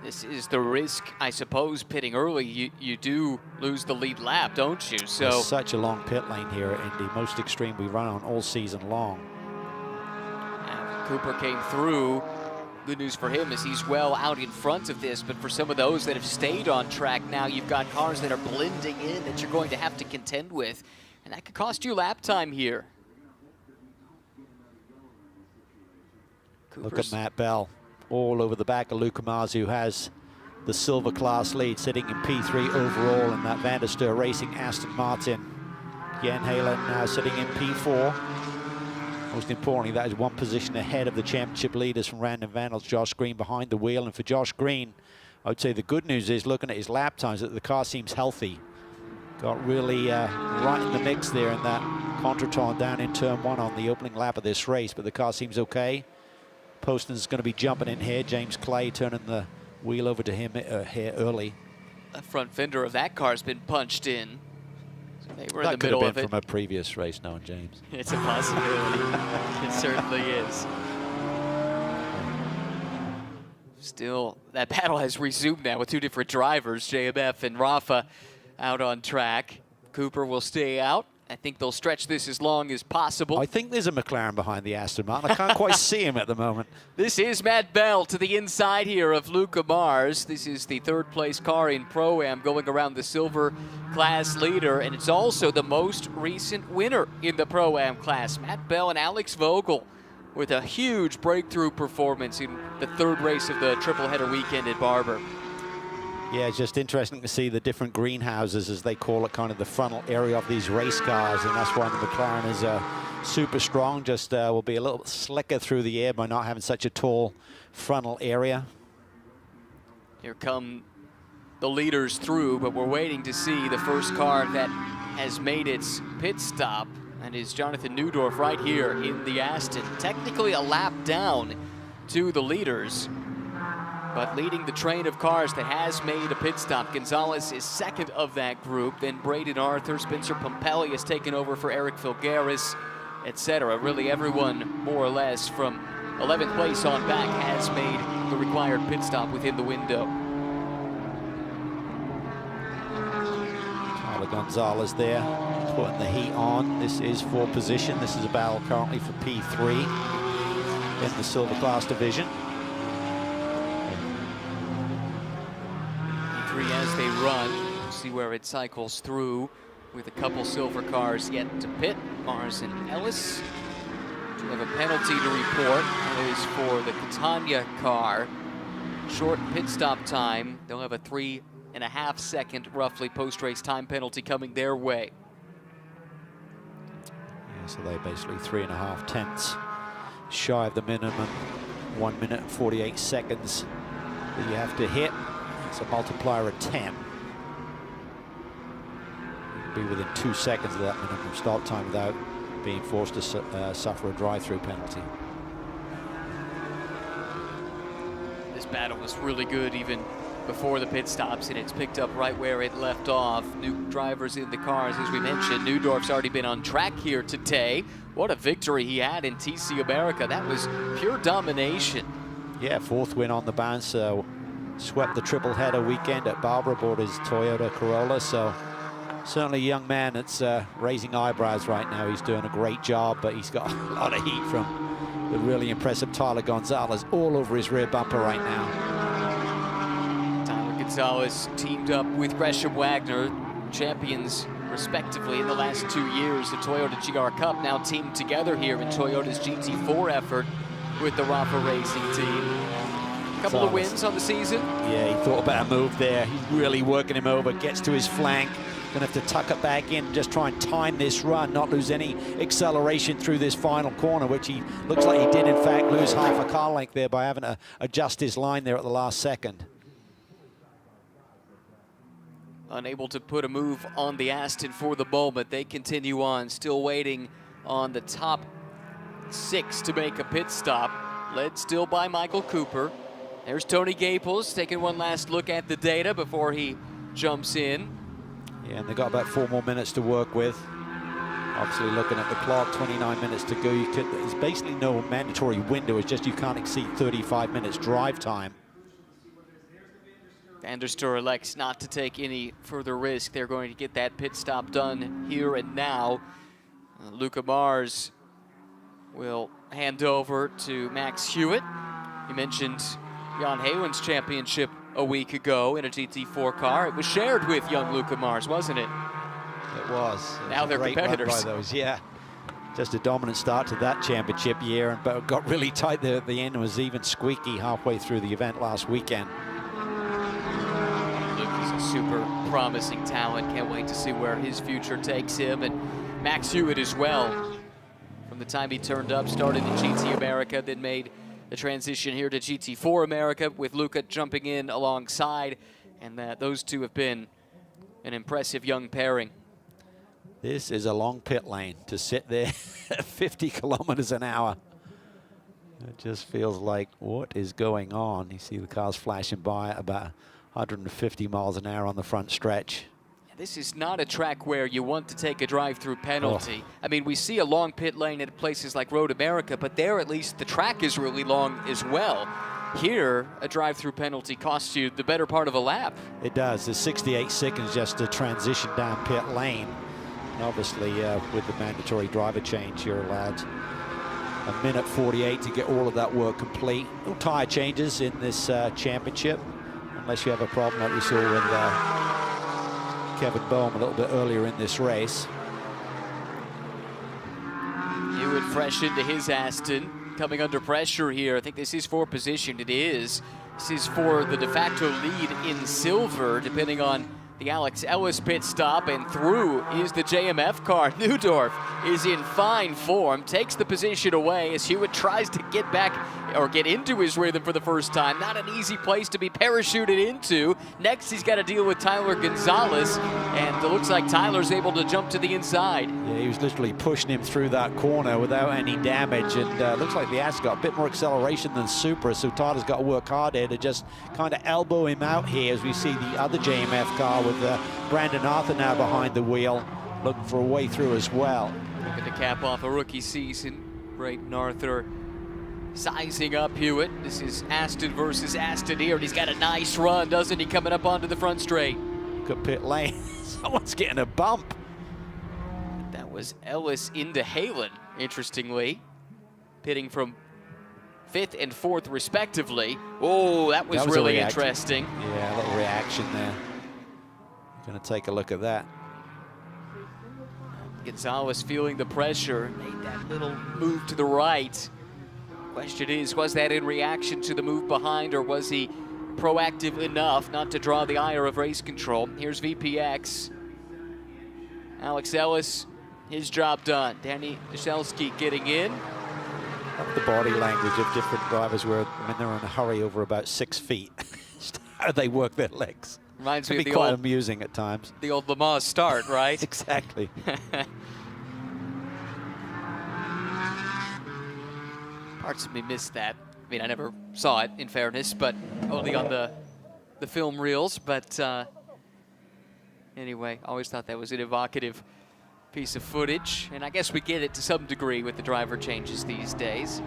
This is the risk, I suppose, pitting early. You do lose the lead lap, don't you? So there's such a long pit lane here at Indy, most extreme we run on all season long. Cooper came through. Good news for him is he's well out in front of this, but for some of those that have stayed on track now, you've got cars that are blending in that you're going to have to contend with, and that could cost you lap time here. Look at Matt Bell all over the back of Luca Mars, who has the silver class lead, sitting in P3 overall in that Van der Steur Racing Aston Martin. Jan Halen now sitting in P4. Most importantly, that is 1 position ahead of the championship leaders from Random Vandals. Josh Green behind the wheel, and for Josh Green, I would say the good news is, looking at his lap times, that the car seems healthy. Got really right in the mix there in that contretemps down in turn 1 on the opening lap of this race, but the car seems okay. Poston's going to be jumping in here. James Clay turning the wheel over to him here early. The front fender of that car has been punched in. So they were that in the middle of it. That could have been from a previous race, knowing James. It's a possibility. It certainly is. Still, that battle has resumed now with 2 different drivers, JMF and Rafa, out on track. Cooper will stay out. I think they'll stretch this as long as possible. I think there's a McLaren behind the Aston Martin. I can't quite see him at the moment. This is Matt Bell to the inside here of Luca Mars. This is the 3rd place car in Pro-Am going around the silver class leader, and it's also the most recent winner in the Pro-Am class. Matt Bell and Alex Vogel with a huge breakthrough performance in the 3rd race of the triple header weekend at Barber. Yeah, it's just interesting to see the different greenhouses, as they call it, kind of the frontal area of these race cars, and that's why the McLaren is super strong. Just will be a little slicker through the air by not having such a tall frontal area. Here come the leaders through, but we're waiting to see the first car that has made its pit stop, and is Jonathan Neudorf right here in the Aston. Technically a lap down to the leaders, but leading the train of cars that has made a pit stop. Gonzalez is 2nd of that group. Then Braden Arthur, Spencer Pompelli has taken over for Eric Filgaris. etc. Really everyone, more or less, from 11th place on back has made the required pit stop within the window. Tyler Gonzalez there, putting the heat on. This is for position. This is a battle currently for P3 in the silver class division. P3 as they run. See where it cycles through with a couple silver cars yet to pit. Mars and Ellis. We have a penalty to report. That is for the Catania car. Short pit stop time. They'll have a 3.5 second roughly post-race time penalty coming their way. Yeah, so they basically 3.5 tenths shy of the minimum 1 minute and 48 seconds that you have to hit. It's a multiplier of 10. Be within 2 seconds of that minimum stop time without being forced to suffer a drive-through penalty. This battle was really good even before the pit stops, and it's picked up right where it left off. New drivers in the cars, as we mentioned. Neudorf's already been on track here today. What a victory he had in TC America. That was pure domination. Yeah, 4th win on the bounce. So swept the triple header weekend at Barber aboard his Toyota Corolla. So certainly a young man that's raising eyebrows right now. He's doing a great job, but he's got a lot of heat from the really impressive Tyler Gonzalez all over his rear bumper right now. Tyler Gonzalez teamed up with Gresham Wagner, champions respectively in the last 2 years. The Toyota GR Cup now teamed together here in Toyota's GT4 effort with the Rafa Racing team. Couple of wins on the season. Yeah, he thought about a move there. He's really working him over, gets to his flank. Gonna have to tuck it back in, just try and time this run, not lose any acceleration through this final corner, which he looks like he did in fact lose half a car length there by having to adjust his line there at the last second. Unable to put a move on the Aston for the moment. They continue on, still waiting on the top 6 to make a pit stop. Led still by Michael Cooper. There's Tony Gaples taking one last look at the data before he jumps in. Yeah, and they've got about 4 more minutes to work with. Obviously looking at the clock, 29 minutes to go. There's basically no mandatory window. It's just you can't exceed 35 minutes drive time. Van der Stur elects not to take any further risk. They're going to get that pit stop done here and now. Luca Mars will hand over to Max Hewitt. You mentioned Jan Heijwen's championship a week ago in a GT4 car. It was shared with young Luca Mars, wasn't it? It was. Now they're competitors. By those, yeah. Just a dominant start to that championship year, but got really tight there at the end and was even squeaky halfway through the event last weekend. Luke is a super promising talent. Can't wait to see where his future takes him. And Max Hewitt as well. From the time he turned up, started in GT America, then made the transition here to GT4 America with Luca jumping in alongside, and those two have been an impressive young pairing. This is a long pit lane to sit there at 50 kilometers an hour. It just feels like, what is going on? You see the cars flashing by at about 150 miles an hour on the front stretch. This is not a track where you want to take a drive-through penalty. I mean, we see a long pit lane at places like Road America, but there at least the track is really long as well. Here, a drive-through penalty costs you the better part of a lap. It does. There's 68 seconds just to transition down pit lane. And obviously, with the mandatory driver change, you're allowed a minute 48 to get all of that work complete. No tire changes in this championship, unless you have a problem like we saw with Kevin Boehm a little bit earlier in this race. Hewitt fresh into his Aston, coming under pressure here. I think this is for position. It is. This is for the de facto lead in silver, depending on the Alex Ellis pit stop, and through is the JMF car. Neudorf is in fine form, takes the position away as Hewitt tries to get back or get into his rhythm for the first time. Not an easy place to be parachuted into. Next, he's got to deal with Tyler Gonzalez, and it looks like Tyler's able to jump to the inside. Yeah, he was literally pushing him through that corner without any damage, and looks like the Ass got a bit more acceleration than Supra, so Tyler's got to work hard here to just kind of elbow him out here as we see the other JMF car with Brandon Arthur now behind the wheel, looking for a way through as well. Looking to cap off a rookie season. Braden Arthur sizing up Hewitt. This is Aston versus Aston here, and he's got a nice run, doesn't he, coming up onto the front straight. Look at pit lane. Someone's getting a bump. That was Ellis into Halen, interestingly. Pitting from 5th and 4th, respectively. Oh, that was really interesting. Yeah, a little reaction there. Going to take a look at that. Gonzalez feeling the pressure, made that little move to the right. Question is, was that in reaction to the move behind, or was he proactive enough not to draw the ire of race control? Here's VPX. Alex Ellis, his job done. Danny Dashelski getting in. The body language of different drivers where when they're in a hurry over about 6 feet. Just how they work their legs. Reminds me Can of be the quite old, amusing at times. the old Lamar start, right? Exactly. Parts of me missed that. I mean, I never saw it, in fairness, but only on the film reels. But anyway, always thought that was an evocative piece of footage. And I guess we get it to some degree with the driver changes these days.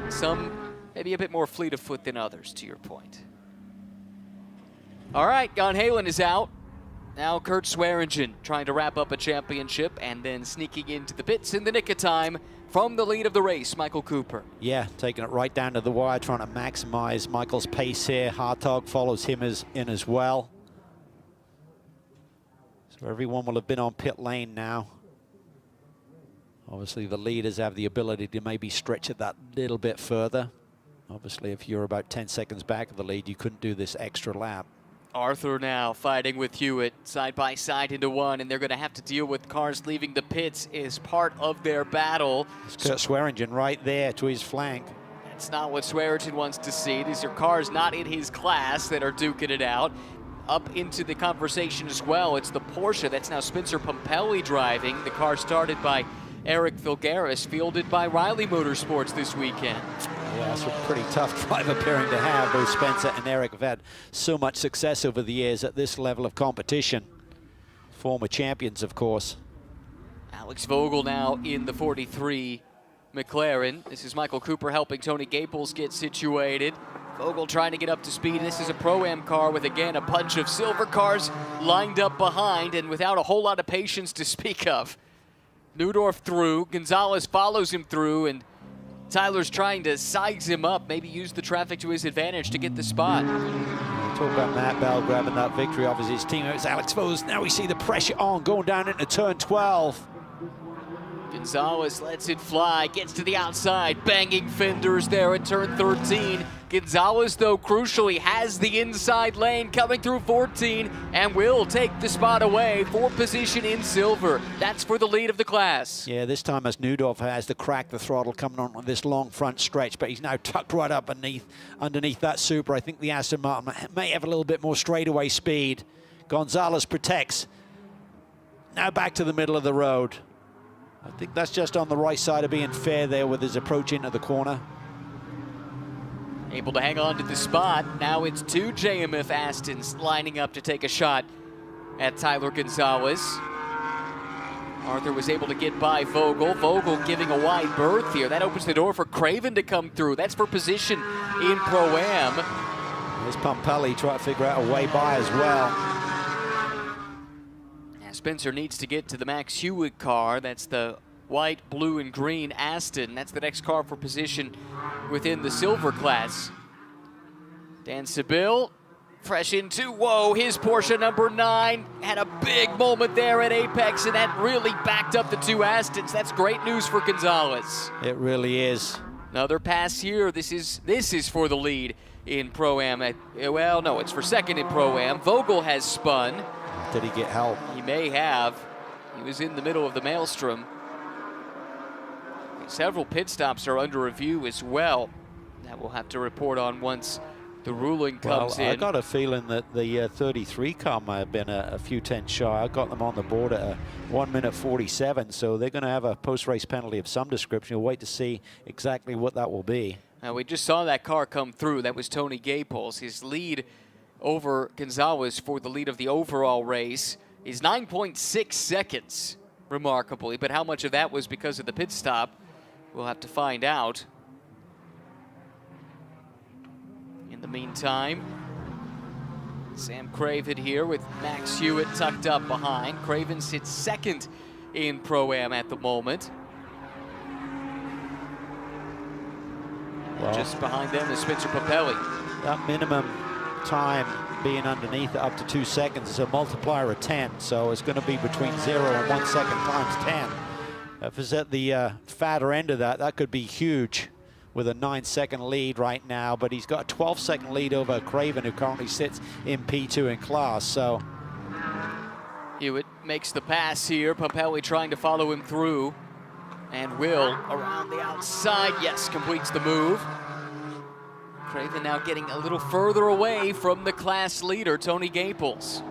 Some maybe a bit more fleet of foot than others, to your point. All right, Gon Halen is out. Now Kurt Swearingen trying to wrap up a championship and then sneaking into the pits in the nick of time from the lead of the race, Michael Cooper. Yeah, taking it right down to the wire, trying to maximize Michael's pace here. Hartog follows him in as well. So everyone will have been on pit lane now. Obviously, the leaders have the ability to maybe stretch it that little bit further. Obviously, if you're about 10 seconds back of the lead, you couldn't do this extra lap. Arthur now fighting with Hewitt side by side into one, and they're going to have to deal with cars leaving the pits as part of their battle. Kurt Swearingen right there to his flank. That's not what Swearingen wants to see. These are cars not in his class that are duking it out. Up into the conversation as well, it's the Porsche that's now Spencer Pumpelly driving. The car started by Eric Filgaris, fielded by Riley Motorsports this weekend. Yeah, that's a pretty tough driver pairing to have. Both Spencer and Eric have had so much success over the years at this level of competition. Former champions, of course. Alex Vogel now in the 43 McLaren. This is Michael Cooper helping Tony Gaples get situated. Vogel trying to get up to speed. This is a Pro-Am car with, again, a bunch of silver cars lined up behind and without a whole lot of patience to speak of. Neudorf through, Gonzalez follows him through, and Tyler's trying to size him up, maybe use the traffic to his advantage to get the spot. Talk about Matt Bell grabbing that victory off his teammates. Alex Vogel, now we see the pressure on, going down into turn 12. Gonzalez lets it fly, gets to the outside, banging fenders there at turn 13. Gonzalez, though, crucially has the inside lane coming through 14 and will take the spot away for position in silver. That's for the lead of the class. Yeah, this time as Neudorf has to crack the throttle coming on this long front stretch, but he's now tucked right up underneath that Super. I think the Aston Martin may have a little bit more straightaway speed. Gonzalez protects. Now back to the middle of the road. I think that's just on the right side of being fair there with his approach into the corner. Able to hang on to the spot. Now it's two JMF Astons lining up to take a shot at Tyler Gonzalez. Arthur was able to get by Vogel. Vogel giving a wide berth here. That opens the door for Craven to come through. That's for position in Pro-Am. There's Pumpelly trying to figure out a way by as well. Spencer needs to get to the Max Hewitt car. That's the white, blue, and green Aston. That's the next car for position within the silver class. Dan Sibyl, fresh into, whoa, his Porsche number 9 had a big moment there at Apex, and that really backed up the two Astons. That's great news for Gonzalez. It really is. Another pass here. This is for the lead in Pro-Am. Well, no, it's for second in Pro-Am. Vogel has spun. Did he get help? He may have. He was in the middle of the maelstrom. Several pit stops are under review as well. That we'll have to report on once the ruling comes in. I got a feeling that the 33 car might have been a few tenths shy. I got them on the board at a 1:47, so they're going to have a post-race penalty of some description. We'll wait to see exactly what that will be. Now, we just saw that car come through. That was Tony Gaples. His lead over Gonzalez for the lead of the overall race is 9.6 seconds. remarkably, but how much of that was because of the pit stop, we'll have to find out. In the meantime, Sam Craven here with Max Hewitt tucked up behind. Craven sits second in Pro-Am at the moment. Well, just behind them is Spencer Papelli. That minimum time being underneath up to 2 seconds is a multiplier of 10, so it's going to be between 0 and 1 second times 10. If it's at the fatter end of that, that could be huge with a 9-second lead right now, but he's got a 12-second lead over Craven, who currently sits in P2 in class. So Hewitt makes the pass here. Papelli trying to follow him through, and will around the outside. Yes, completes the move. Craven now getting a little further away from the class leader, Tony Gaples.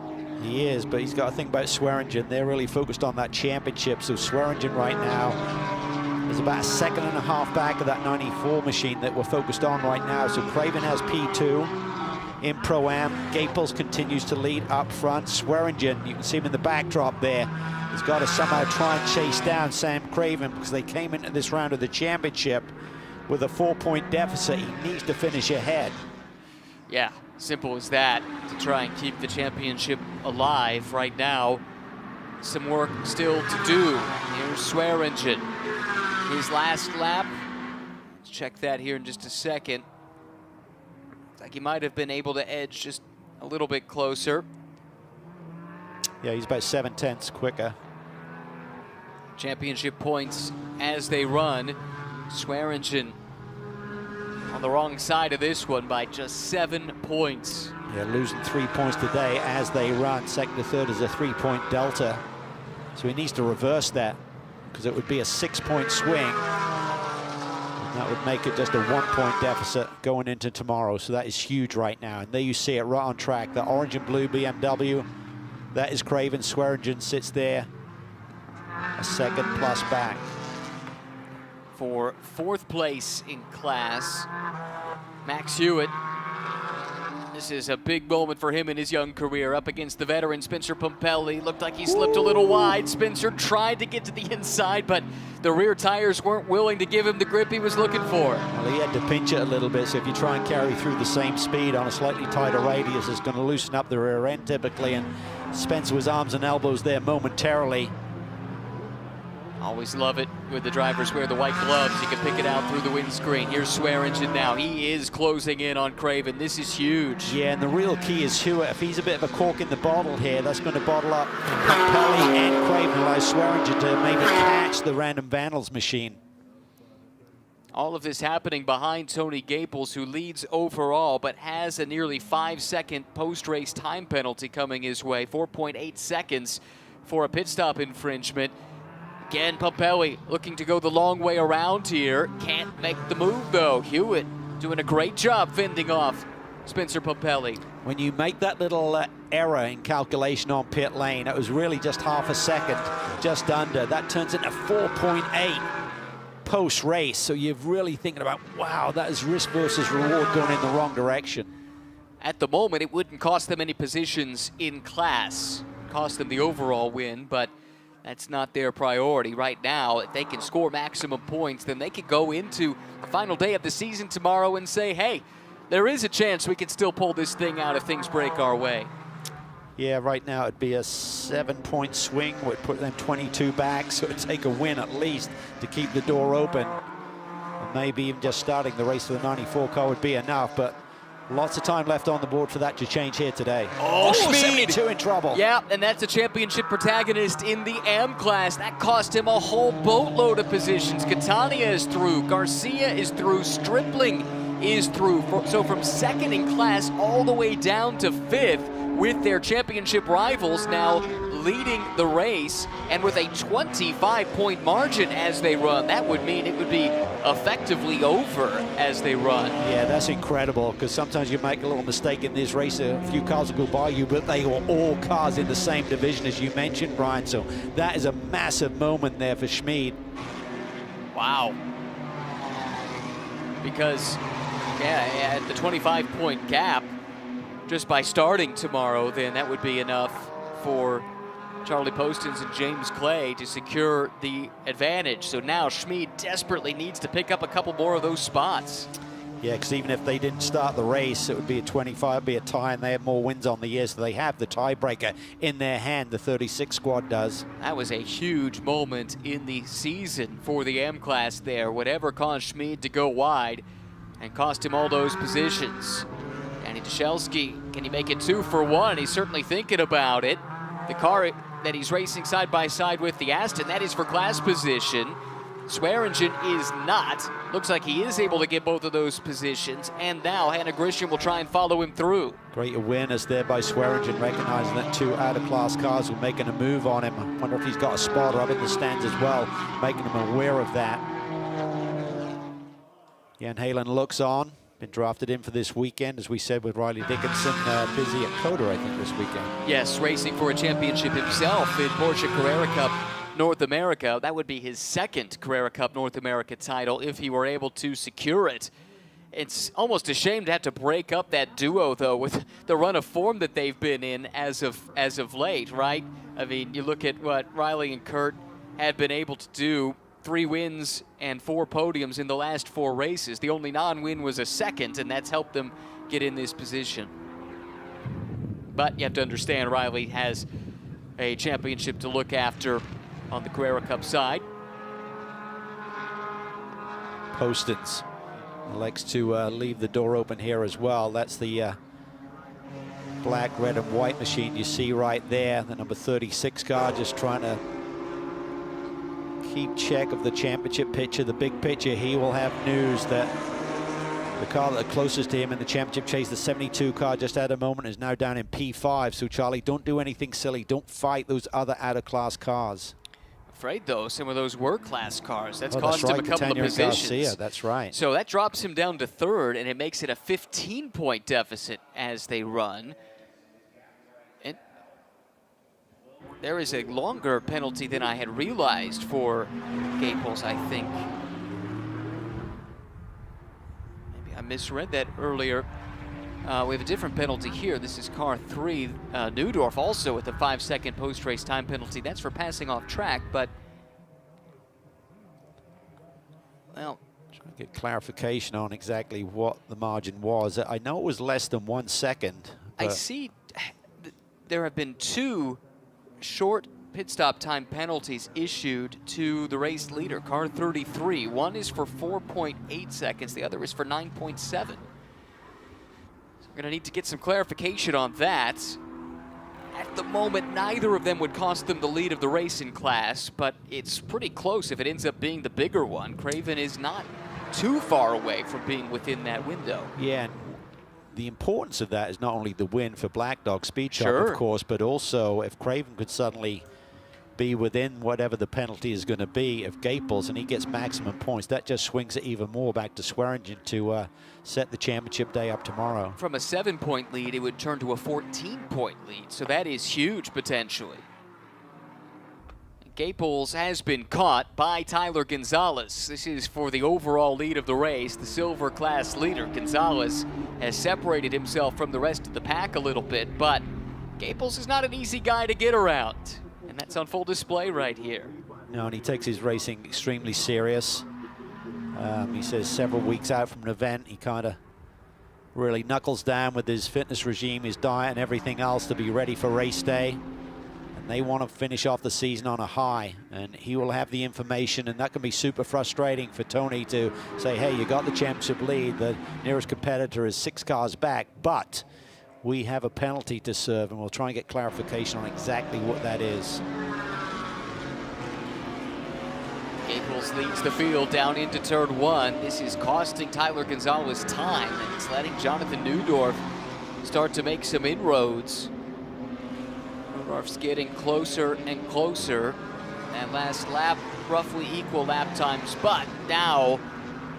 He is, but he's got to think about Swearingen. They're really focused on that championship. So Swearingen right now is about a second and a half back of that 94 machine that we're focused on right now. So Craven has P2 in Pro-Am. Gaples continues to lead up front. Swearingen, you can see him in the backdrop there, has got to somehow try and chase down Sam Craven, because they came into this round of the championship with a 4-point deficit. He needs to finish ahead. Yeah, simple as that, to try and keep the championship alive right now. Some work still to do. Here's Swearingen. His last lap. Let's check that here in just a second. Looks like he might have been able to edge just a little bit closer. Yeah, he's about 7/10 quicker. Championship points as they run. Swearingen on the wrong side of this one by just 7 points. Yeah, losing 3 points today as they run. Second to third is a 3-point delta. So he needs to reverse that, because it would be a 6-point swing. And that would make it just a 1-point deficit going into tomorrow. So that is huge right now. And there you see it right on track. The orange and blue BMW, that is Craven. Swearingen sits there a second plus back. For 4th place in class, Max Hewitt. This is a big moment for him in his young career, up against the veteran Spencer Papelli. Looked like he slipped a little wide. Spencer tried to get to the inside, but the rear tires weren't willing to give him the grip he was looking for. Well, he had to pinch it a little bit, so if you try and carry through the same speed on a slightly tighter radius, it's going to loosen up the rear end typically, and Spencer was arms and elbows there momentarily. Always love it with the drivers wear the white gloves. You can pick it out through the windscreen. Here's Swearingen now. He is closing in on Craven. This is huge. Yeah, and the real key is Hewitt. If he's a bit of a cork in the bottle here, that's going to bottle up Papelli and Craven, allow Swearingen to maybe catch the random Vandals machine. All of this happening behind Tony Gaples, who leads overall, but has a nearly 5-second post-race time penalty coming his way. 4.8 seconds for a pit stop infringement. Again, Papelli looking to go the long way around here. Can't make the move, though. Hewitt doing a great job fending off Spencer Papelli. When you make that little error in calculation on pit lane, it was really just half a second, just under. That turns into 4.8 post-race. So you're really thinking about, wow, that is risk versus reward going in the wrong direction. At the moment, it wouldn't cost them any positions in class. Cost them the overall win, but that's not their priority right now. If they can score maximum points, then they could go into the final day of the season tomorrow and say, hey, there is a chance we can still pull this thing out if things break our way. Yeah, right now it'd be a 7-point swing, would put them 22 back, so it'd take a win at least to keep the door open. And maybe even just starting the race for the 94 car would be enough, but lots of time left on the board for that to change here today. Oh, 72 in trouble. Yeah, and that's a championship protagonist in the M class. That cost him a whole boatload of positions. Catania is through, Garcia is through, Stripling is through. So from second in class all the way down to 5th, with their championship rivals now leading the race, and with a 25-point margin as they run. That would mean it would be effectively over as they run. Yeah, that's incredible, because sometimes you make a little mistake in this race, a few cars will go by you, but they are all cars in the same division as you mentioned, Brian, so that is a massive moment there for Schmid. Wow. Because, yeah, at the 25-point gap, just by starting tomorrow, then that would be enough for Charlie Postins and James Clay to secure the advantage. So now Schmid desperately needs to pick up a couple more of those spots. Yeah, because even if they didn't start the race, it would be a 25, it'd be a tie, and they have more wins on the year, so they have the tiebreaker in their hand, the 36 squad does. That was a huge moment in the season for the M class there. Whatever caused Schmid to go wide and cost him all those positions. Danny Dushelski, can he make it 2 for 1? He's certainly thinking about it. The car that he's racing side by side with, the Aston, that is for class position. Swearingen is not. Looks like he is able to get both of those positions, and now Hannah Grisham will try and follow him through. Great awareness there by Swearingen, recognizing that 2 out-of-class cars were making a move on him. I wonder if he's got a spotter up in the stands as well, making him aware of that. Jan Halen looks on, been drafted in for this weekend, as we said, with Riley Dickinson busy at Coda, I think, this weekend. Yes, racing for a championship himself in Porsche Carrera Cup North America. That would be his 2nd Carrera Cup North America title if he were able to secure it. It's almost a shame to have to break up that duo, though, with the run of form that they've been in as of late, right? I mean, you look at what Riley and Kurt had been able to do, 3 wins and 4 podiums in the last 4 races. The only non-win was a 2nd, and that's helped them get in this position. But you have to understand, Riley has a championship to look after on the Carrera Cup side. Postins likes to leave the door open here as well. That's the black, red, and white machine you see right there. The number 36 car just trying to keep check of the championship picture, the big picture. He will have news that the car that are closest to him in the championship chase, the 72 car, just at a moment is now down in P5. So Charlie, don't do anything silly. Don't fight those other out-of-class cars. Afraid though, some of those were class cars. That's that's cost right, him a couple of positions. Garcia, that's right. So that drops him down to 3rd, and it makes it a 15-point deficit as they run. And there is a longer penalty than I had realized for Gaples, I think. Maybe I misread that earlier. We have a different penalty here. This is car 3. Neudorf also with a 5-second post-race time penalty. That's for passing off track, but, well, trying to get clarification on exactly what the margin was. I know it was less than 1 second. I see there have been 2 short pit stop time penalties issued to the race leader, car 33. One is for 4.8 seconds. The other is for 9.7. We're going to need to get some clarification on that. At the moment, neither of them would cost them the lead of the race in class, but it's pretty close if it ends up being the bigger one. Craven is not too far away from being within that window. Yeah, and the importance of that is not only the win for Black Dog Speed Shop, Sure, of course, but also if Craven could suddenly be within whatever the penalty is going to be of Gaples and he gets maximum points, that just swings it even more back to Swearingen to set the championship day up tomorrow. From a 7-point lead, it would turn to a 14-point lead, so that is huge potentially. Gaples has been caught by Tyler Gonzalez. This is for the overall lead of the race, the silver class leader. Gonzalez has separated himself from the rest of the pack a little bit, but Gaples is not an easy guy to get around. And that's on full display right here. No, and he takes his racing extremely serious. He says several weeks out from an event, he kind of really knuckles down with his fitness regime, his diet, and everything else to be ready for race day. And they want to finish off the season on a high, and he will have the information, and that can be super frustrating for Tony to say, hey, you got the championship lead, the nearest competitor is 6 cars back, but we have a penalty to serve, and we'll try and get clarification on exactly what that is. Gaples leads the field down into turn 1. This is costing Tyler Gonzalez time, and it's letting Jonathan Neudorf start to make some inroads. Neudorf's getting closer and closer. That last lap, roughly equal lap times, but now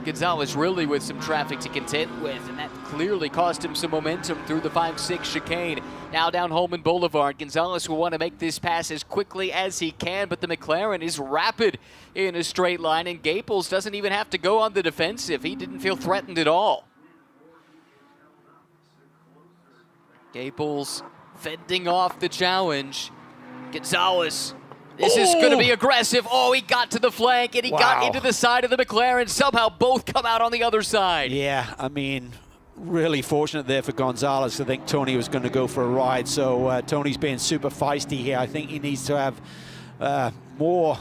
Gonzalez really with some traffic to contend with, and that clearly cost him some momentum through the 5-6 chicane. Now down Holman Boulevard, Gonzalez will want to make this pass as quickly as he can, but the McLaren is rapid in a straight line, and Gaples doesn't even have to go on the defensive. He didn't feel threatened at all. Gaples fending off the challenge. Gonzalez. This is going to be aggressive. Oh, he got to the flank, and he got into the side of the McLaren. Somehow both come out on the other side. Yeah, I mean, really fortunate there for Gonzalez. I think Tony was going to go for a ride. So Tony's being super feisty here. I think he needs to have more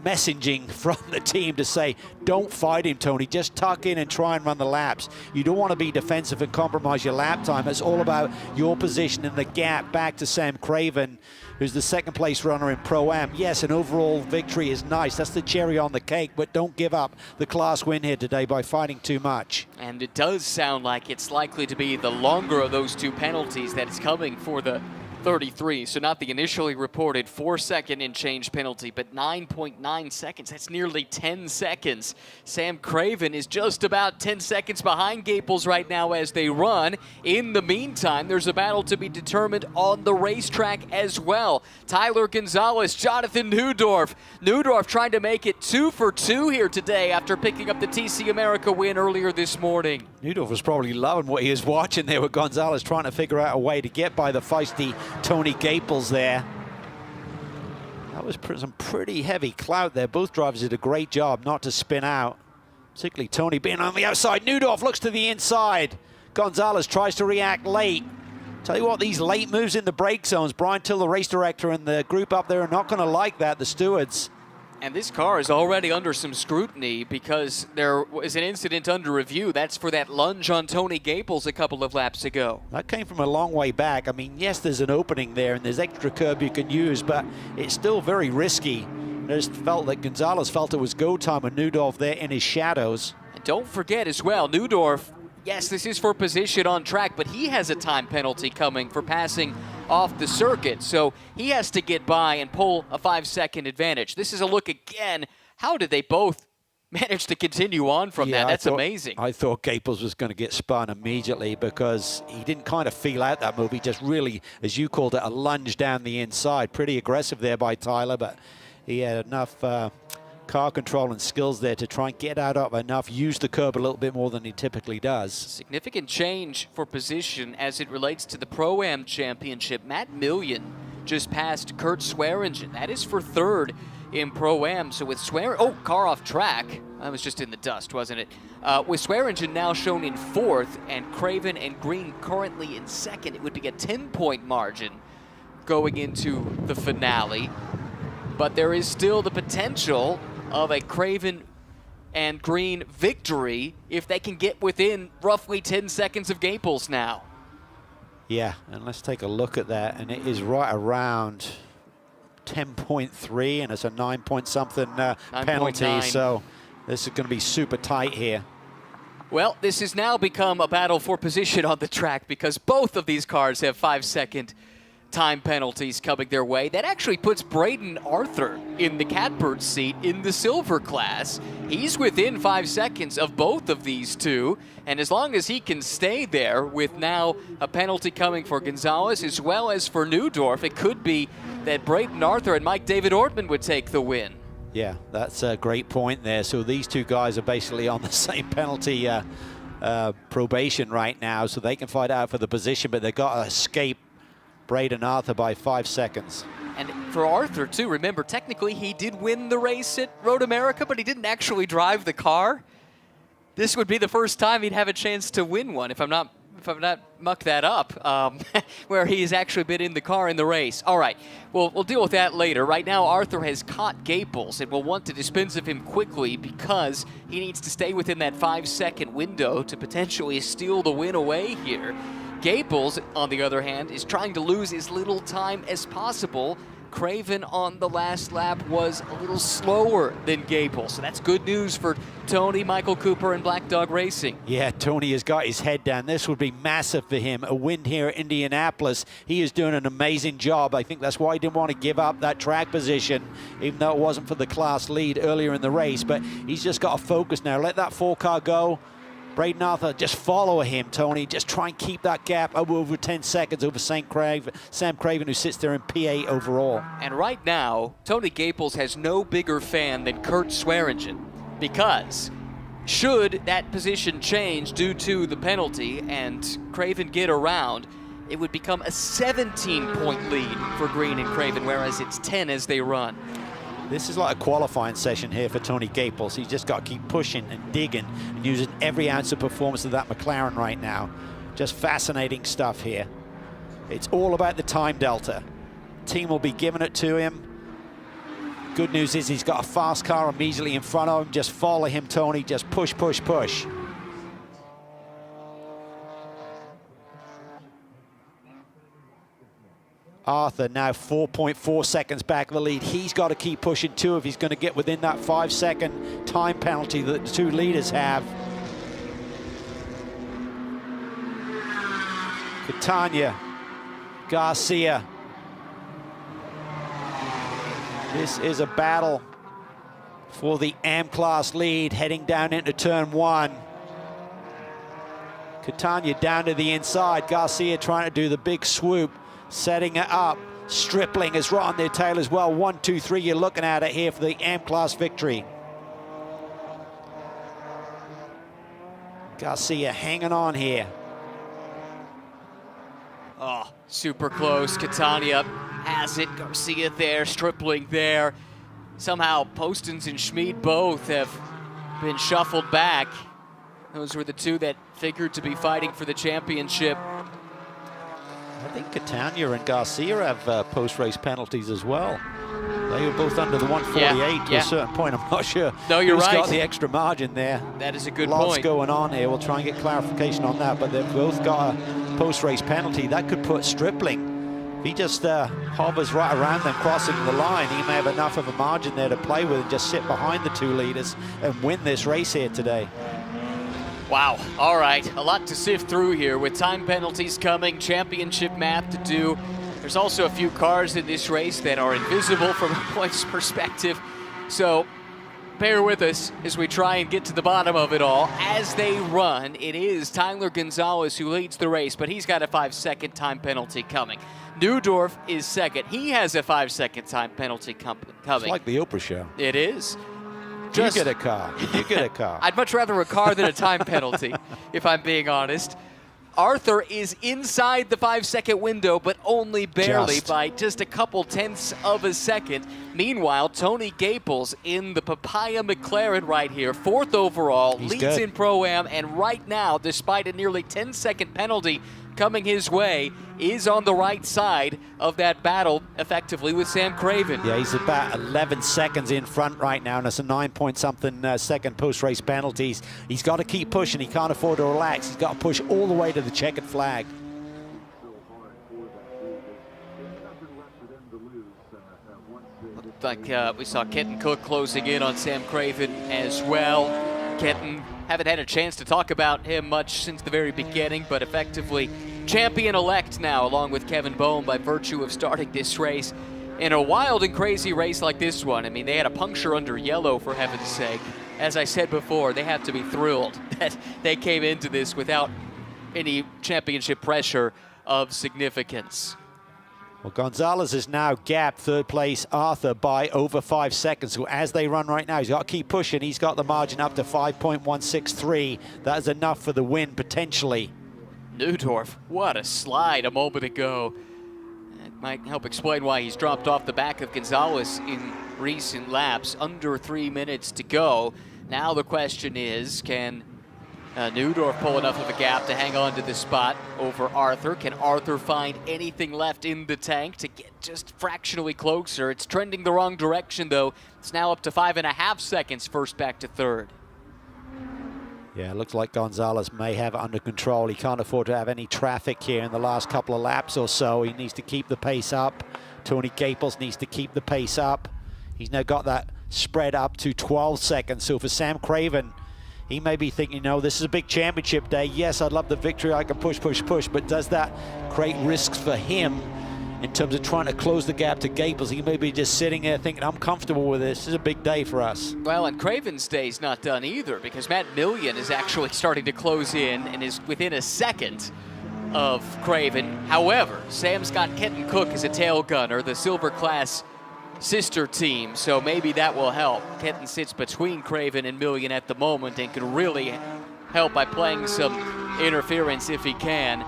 messaging from the team to say, don't fight him, Tony. Just tuck in and try and run the laps. You don't want to be defensive and compromise your lap time. It's all about your position in the gap back to Sam Craven, who's the second place runner in Pro-Am. Yes, an overall victory is nice. That's the cherry on the cake, but don't give up the class win here today by fighting too much. And it does sound like it's likely to be the longer of those two penalties that is coming for the 33, so not the initially reported 4-second and change penalty, but 9.9 seconds. That's nearly 10 seconds. Sam Craven is just about 10 seconds behind Gaples right now as they run. In the meantime, there's a battle to be determined on the racetrack as well. Tyler Gonzalez, Jonathan Neudorf. Neudorf trying to make it 2 for 2 here today after picking up the TC America win earlier this morning. Neudorf was probably loving what he was watching there with Gonzalez, trying to figure out a way to get by the feisty Tony Gaples there. That was some pretty heavy clout there. Both drivers did a great job not to spin out, particularly Tony being on the outside. Neudorf looks to the inside. Gonzalez tries to react late. Tell you what, these late moves in the brake zones, Brian Till, the race director, and the group up there are not going to like that, the stewards. And this car is already under some scrutiny because there was an incident under review. That's for that lunge on Tony Gaples a couple of laps ago. That came from a long way back. I mean, yes, there's an opening there and there's extra curb you can use, but it's still very risky. I just felt that Gonzalez felt it was go time with Neudorf there in his shadows. And don't forget as well, Neudorf, yes, this is for position on track, but he has a time penalty coming for passing off the circuit, so he has to get by and pull a 5-second advantage. This is a look again. How did they both manage to continue on from that? That's amazing. I thought Gaples was going to get spun immediately because he didn't kind of feel out that move. He just really, as you called it, a lunge down the inside. Pretty aggressive there by Tyler, but he had enough car control and skills there to try and get out of enough, use the curb a little bit more than he typically does. Significant change for position as it relates to the Pro-Am Championship. Matt Million just passed Kurt Swearingen. That is for third in Pro-Am. So with car off track. That was just in the dust, wasn't it? With Swearingen now shown in fourth and Craven and Green currently in second, it would be a 10-point margin going into the finale. But there is still the potential of a Craven and Green victory if they can get within roughly 10 seconds of Gaples now. Yeah, and let's take a look at that, and it is right around 10.3, and it's a 9-point-something penalty, so this is going to be super tight here. Well, this has now become a battle for position on the track because both of these cars have 5-second time penalties coming their way. That actually puts Braden Arthur in the catbird seat in the silver class. He's within 5 seconds of both of these two, and as long as he can stay there with now a penalty coming for Gonzalez as well as for Neudorf, it could be that Braden Arthur and Mike David Ortman would take the win. Yeah, that's a great point there. So these two guys are basically on the same penalty probation right now, so they can fight out for the position, but they've got to escape Braden Arthur by 5 seconds. And for Arthur, too, remember, technically he did win the race at Road America, but he didn't actually drive the car. This would be the first time he'd have a chance to win one, if I'm not muck that up, where he's actually been in the car in the race. All right, we'll deal with that later. Right now, Arthur has caught Gaples and will want to dispense of him quickly because he needs to stay within that 5-second window to potentially steal the win away here. Gaples, on the other hand, is trying to lose as little time as possible. Craven on the last lap was a little slower than Gaples, so that's good news for Tony, Michael Cooper, and Black Dog Racing. Yeah, Tony has got his head down. This would be massive for him. A win here at Indianapolis. He is doing an amazing job. I think that's why he didn't want to give up that track position, even though it wasn't for the class lead earlier in the race. But he's just got to focus now. Let that 4-car go. Braden Arthur, just follow him, Tony. Just try and keep that gap over 10 seconds over Sam Craven, who sits there in P8 overall. And right now, Tony Gaples has no bigger fan than Kurt Swearingen, because should that position change due to the penalty and Craven get around, it would become a 17-point lead for Green and Craven, whereas it's 10 as they run. This is like a qualifying session here for Tony Gaples. He's just got to keep pushing and digging and using every ounce of performance of that McLaren right now. Just fascinating stuff here. It's all about the time delta. Team will be giving it to him. Good news is he's got a fast car immediately in front of him. Just follow him, Tony. Just push, push, push. Arthur now 4.4 seconds back of the lead. He's got to keep pushing too if he's going to get within that 5-second time penalty that the two leaders have. Catania, Garcia. This is a battle for the M-Class lead heading down into turn 1. Catania down to the inside. Garcia trying to do the big swoop, setting it up. Stripling is right on their tail as well. 1, 2, 3, you're looking at it here for the M-Class victory. Garcia hanging on here. Oh, super close. Catania has it. Garcia there, Stripling there. Somehow Postins and Schmid both have been shuffled back. Those were the two that figured to be fighting for the championship. I think Catania and Garcia have post-race penalties as well. They were both under the 148 to a certain point. I'm not sure no, you're who's right. got the extra margin there. That is a good Lots point. going on here. We'll try and get clarification on that, but they've both got a post-race penalty. That could put Stripling, if he just hovers right around them, crossing the line, he may have enough of a margin there to play with and just sit behind the two leaders and win this race here today. Wow, all right, a lot to sift through here with time penalties coming, championship math to do. There's also a few cars in this race that are invisible from a points perspective. So bear with us as we try and get to the bottom of it all. As they run, it is Tyler Gonzalez who leads the race, but he's got a 5-second time penalty coming. Newdorf is second. He has a 5-second time penalty coming. It's like the Oprah show. It is. You get a car. You get a car. I'd much rather a car than a time penalty, if I'm being honest. Arthur is inside the 5-second window, but only barely by just a couple tenths of a second. Meanwhile, Tony Gaples in the Papaya McLaren right here, 4th overall, leads in Pro-Am, and right now, despite a nearly 10-second penalty coming his way, is on the right side of that battle effectively with Sam Craven. Yeah, he's about 11 seconds in front right now, and it's a 9-point-something second post-race penalties. He's got to keep pushing. He can't afford to relax. He's got to push all the way to the checkered flag. Looked like we saw Kenton Cook closing in on Sam Craven as well. Kenton, haven't had a chance to talk about him much since the very beginning, but effectively champion-elect now, along with Kevin Bohm, by virtue of starting this race in a wild and crazy race like this one. I mean, they had a puncture under yellow, for heaven's sake. As I said before, they have to be thrilled that they came into this without any championship pressure of significance. Well, Gonzalez is now gapped third place Arthur by over 5 seconds. So as they run right now, he's got to keep pushing. He's got the margin up to 5.163. That is enough for the win, potentially. Newdorf, what a slide a moment ago. That might help explain why he's dropped off the back of Gonzalez in recent laps. Under 3 minutes to go. Now the question is, can Newdorf pull enough of a gap to hang on to the spot over Arthur? Can Arthur find anything left in the tank to get just fractionally closer? It's trending the wrong direction, though. It's now up to 5.5 seconds first back to third. Yeah, it looks like Gonzalez may have it under control. He can't afford to have any traffic here in the last couple of laps or so. He needs to keep the pace up. Tony Gaples needs to keep the pace up. He's now got that spread up to 12 seconds. So for Sam Craven, he may be thinking, no, this is a big championship day. Yes, I'd love the victory. I can push, push, push. But does that create risks for him in terms of trying to close the gap to Gaples? He may be just sitting there thinking, I'm comfortable with this. This is a big day for us. Well, and Craven's day's not done either, because Matt Millian is actually starting to close in and is within a second of Craven. However, Sam's got Kenton Cook as a tail gunner, the Silver Class sister team, so maybe that will help. Kenton sits between Craven and Millian at the moment and could really help by playing some interference if he can.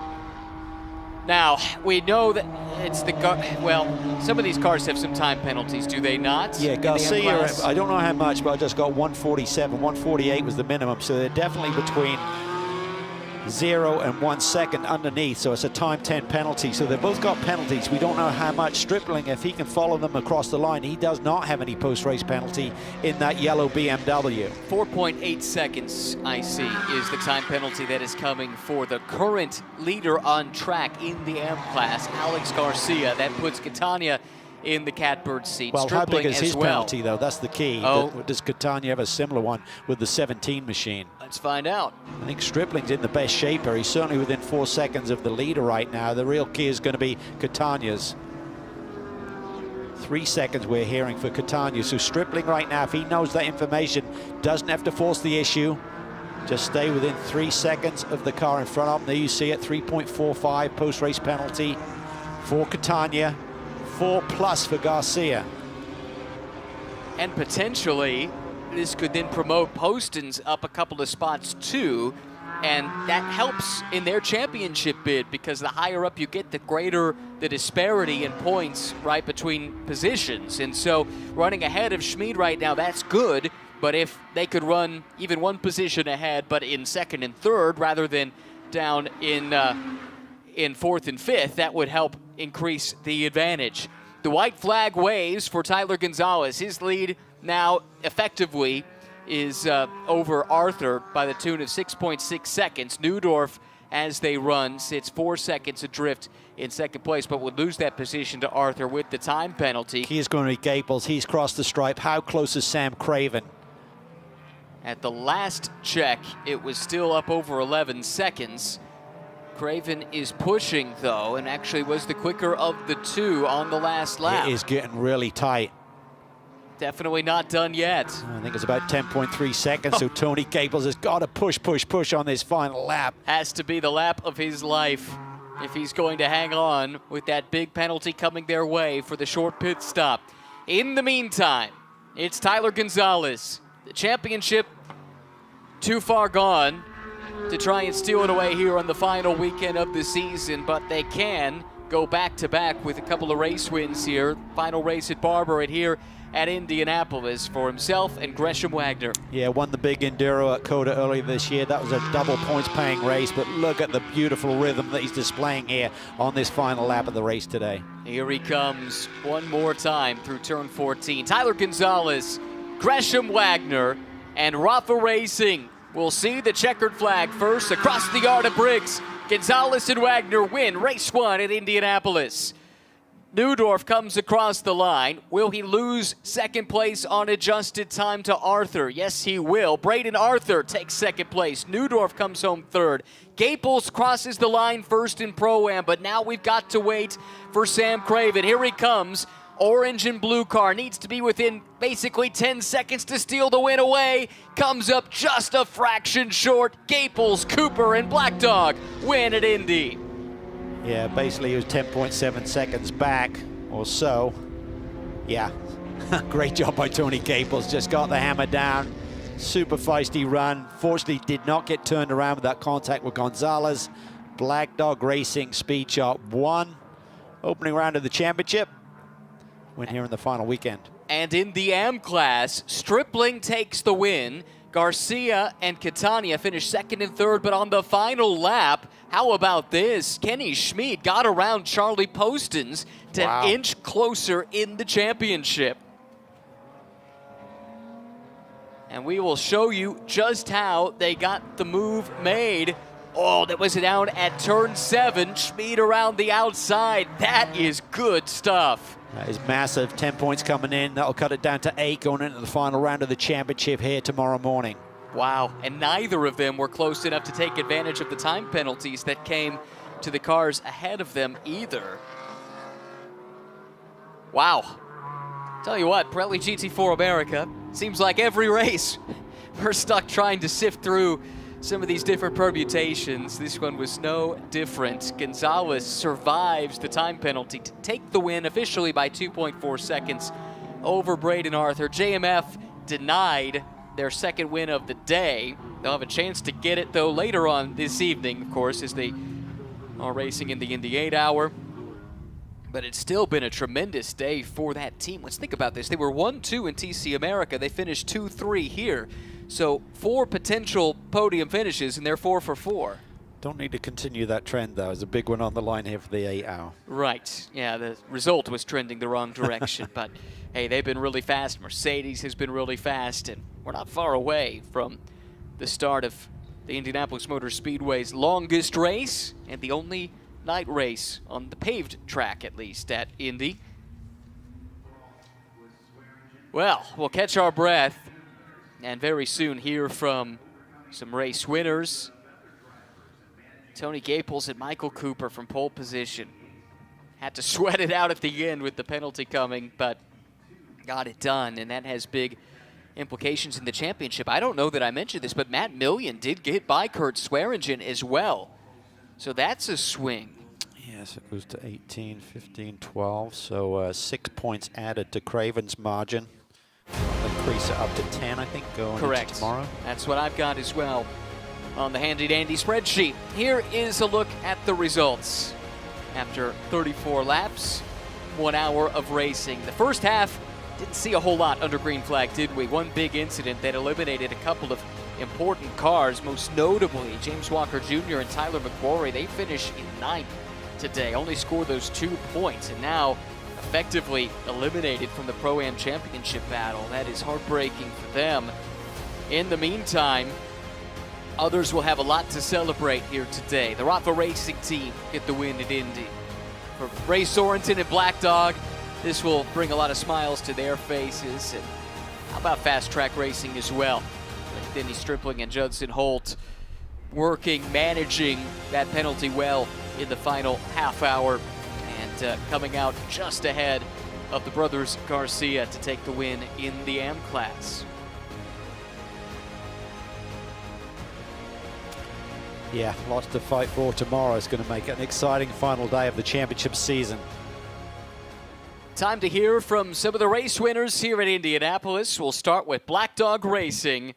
Now, we know that it's the well, some of these cars have some time penalties, do they not? Yeah, in the M Garcia, class? I don't know how much, but I just got 147. 148 was the minimum, so they're definitely between 0 and 1 second underneath, so it's a time 10 penalty. So they've both got penalties. We don't know how much. Stripling, if he can follow them across the line, he does not have any post-race penalty in that yellow BMW. 4.8 seconds, I see, is the time penalty that is coming for the current leader on track in the M class, Alex Garcia. That puts Catania in the catbird seat. Well, Stripling how big is his well. penalty, though? That's the key. Oh. Does Catania have a similar one with the 17 machine? Let's find out. I think Stripling's in the best shape here. He's certainly within 4 seconds of the leader right now. The real key is going to be Catania's. 3 seconds we're hearing for Catania. So Stripling right now, if he knows that information, doesn't have to force the issue. Just stay within 3 seconds of the car in front of him. There you see it, 3.45 post-race penalty for Catania. 4+ for Garcia. And potentially, this could then promote Poston's up a couple of spots too, and that helps in their championship bid, because the higher up you get, the greater the disparity in points right between positions. And so running ahead of Schmid right now, that's good, but if they could run even one position ahead, but in second and third rather than down in fourth and fifth, that would help increase the advantage. The white flag waves for Tyler Gonzalez. His lead now effectively is over Arthur by the tune of 6.6 seconds. Neudorf, as they run, sits 4 seconds adrift in second place, but would lose that position to Arthur with the time penalty. He is going to be Gaples. He's crossed the stripe. How close is Sam Craven? At the last check, it was still up over 11 seconds. Craven is pushing, though, and actually was the quicker of the two on the last lap. It is getting really tight. Definitely not done yet. I think it's about 10.3 seconds, so Tony Gaples has got to push on this final lap. Has to be the lap of his life if he's going to hang on with that big penalty coming their way for the short pit stop. In the meantime, it's Tyler Gonzalez. The championship too far gone to try and steal it away here on the final weekend of the season, but they can go back-to-back with a couple of race wins here. Final race at Barber and here at Indianapolis for himself and Gresham Wagner. Yeah, won the big Enduro at Coda earlier this year. That was a double points-paying race, but look at the beautiful rhythm that he's displaying here on this final lap of the race today. Here he comes one more time through turn 14. Tyler Gonzalez, Gresham Wagner, and Rafa Racing. We'll see the checkered flag first across the yard of Briggs. Gonzalez and Wagner win race 1 at Indianapolis. Neudorf comes across the line. Will he lose second place on adjusted time to Arthur? Yes, he will. Braden Arthur takes second place. Neudorf comes home third. Gaples crosses the line first in Pro-Am, but now we've got to wait for Sam Craven. Here he comes. Orange and blue car needs to be within basically 10 seconds to steal the win away. Comes up just a fraction short. Gaples, Cooper, and Black Dog win at Indy. Yeah, basically he was 10.7 seconds back or so. Yeah, great job by Tony Gaples. Just got the hammer down. Super feisty run. Fortunately did not get turned around with that contact with Gonzalez. Black Dog Racing Speed Shop 1. Opening round of the championship. Win here in the final weekend. And in the AM class, Stripling takes the win. Garcia and Catania finish second and third, but on the final lap, how about this? Kenny Schmid got around Charlie Postons to inch closer in the championship. And we will show you just how they got the move made. Oh, that was down at turn 7. Schmid around the outside. That is good stuff. That is massive. 10 points coming in. That'll cut it down to 8 going into the final round of the championship here tomorrow morning. Wow, and neither of them were close enough to take advantage of the time penalties that came to the cars ahead of them either. Wow. Tell you what, Pirelli GT4 America, seems like every race we're stuck trying to sift through some of these different permutations. This one was no different. Gonzalez survives the time penalty to take the win officially by 2.4 seconds over Braden Arthur. JMF denied their second win of the day. They'll have a chance to get it, though, later on this evening, of course, as they are racing in the Indy 8 hour. But it's still been a tremendous day for that team. Let's think about this. They were 1-2 in TC America. They finished 2-3 here. So 4 potential podium finishes, and they're 4 for 4. Don't need to continue that trend, though. There's a big one on the line here for the 8 hour. Right. Yeah, the result was trending the wrong direction. But, hey, they've been really fast. Mercedes has been really fast. And we're not far away from the start of the Indianapolis Motor Speedway's longest race and the only night race on the paved track, at least, at Indy. Well, we'll catch our breath and very soon hear from some race winners. Tony Gaples and Michael Cooper from pole position. Had to sweat it out at the end with the penalty coming, but got it done, and that has big implications in the championship. I don't know that I mentioned this, but Matt Millian did get by Kurt Swearingen as well. So that's a swing. Yes, it goes to 18, 15, 12. So 6 points added to Craven's margin. Increase it up to 10, I think, going Correct. into tomorrow. That's what I've got as well on the handy-dandy spreadsheet. Here is a look at the results. After 34 laps, 1 hour of racing. The first half didn't see a whole lot under green flag, did we? One big incident that eliminated a couple of important cars, most notably James Walker Jr. and Tyler McQuarrie. They finish in 9th today, only scored those 2 points, and now effectively eliminated from the Pro-Am Championship battle. That is heartbreaking for them. In the meantime, others will have a lot to celebrate here today. The Rafa Racing team get the win at Indy. For Ray Sorensen and Black Dog, this will bring a lot of smiles to their faces. And how about fast track racing as well? Like Denny Stripling and Judson Holt working, managing that penalty well in the final half hour, and coming out just ahead of the brothers Garcia to take the win in the AM class. Yeah, lots to fight for tomorrow. It's going to make it an exciting final day of the championship season. Time to hear from some of the race winners here at Indianapolis. We'll start with Black Dog Racing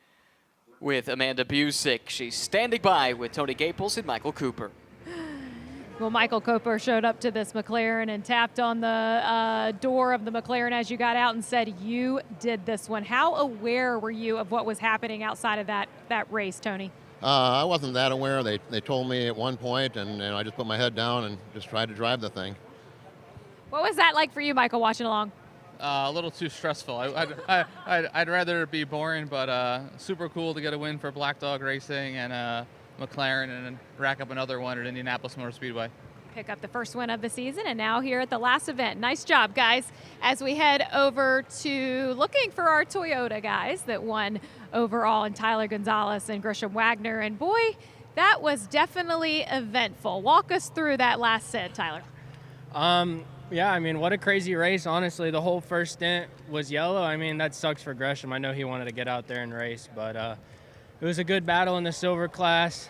with Amanda Busick. She's standing by with Tony Gaples and Michael Cooper. Well, Michael Cooper showed up to this McLaren and tapped on the door of the McLaren as you got out and said, "You did this one." How aware were you of what was happening outside of that race, Tony? I wasn't that aware. They told me at one point, and I just put my head down and just tried to drive the thing. What was that like for you, Michael, watching along? A little too stressful. I'd rather it be boring, but super cool to get a win for Black Dog Racing and McLaren, and rack up another one at Indianapolis Motor Speedway. Pick up the first win of the season, and now here at the last event. Nice job, guys. As we head over to looking for our Toyota guys that won overall, in Tyler Gonzalez and Grisham Wagner. And boy, that was definitely eventful. Walk us through that last set, Tyler. Yeah, I mean, what a crazy race. Honestly, the whole first stint was yellow. I mean, that sucks for Gresham. I know he wanted to get out there and race, but it was a good battle in the silver class.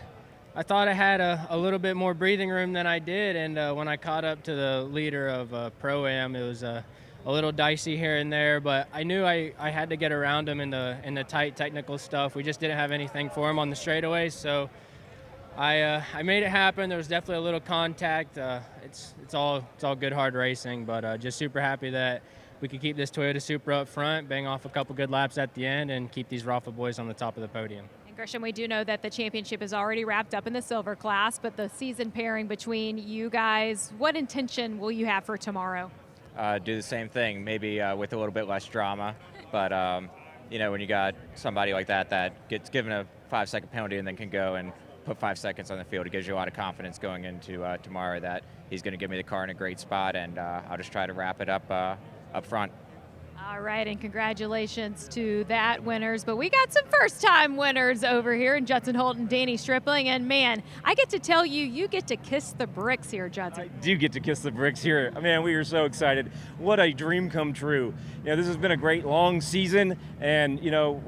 I thought I had a little bit more breathing room than I did, and when I caught up to the leader of Pro-Am, it was a little dicey here and there, but I knew I had to get around him in the tight technical stuff. We just didn't have anything for him on the straightaways, so I made it happen. There was definitely a little contact. It's all good, hard racing, but just super happy that we could keep this Toyota Supra up front, bang off a couple good laps at the end, and keep these Rafa boys on the top of the podium. And Grisham, we do know that the championship is already wrapped up in the silver class, but the season pairing between you guys, what intention will you have for tomorrow? Do the same thing, maybe with a little bit less drama, but you know, when you got somebody like that gets given a 5-second penalty and then can go and put 5 seconds on the field, it gives you a lot of confidence going into tomorrow that he's going to give me the car in a great spot, and I'll just try to wrap it up front. All right, and congratulations to that winners. But we got some first-time winners over here in Judson Holt and Danny Stripling. And, man, I get to tell you, you get to kiss the bricks here, Judson. I do get to kiss the bricks here. Man, we are so excited. What a dream come true. You know, this has been a great long season, and, you know,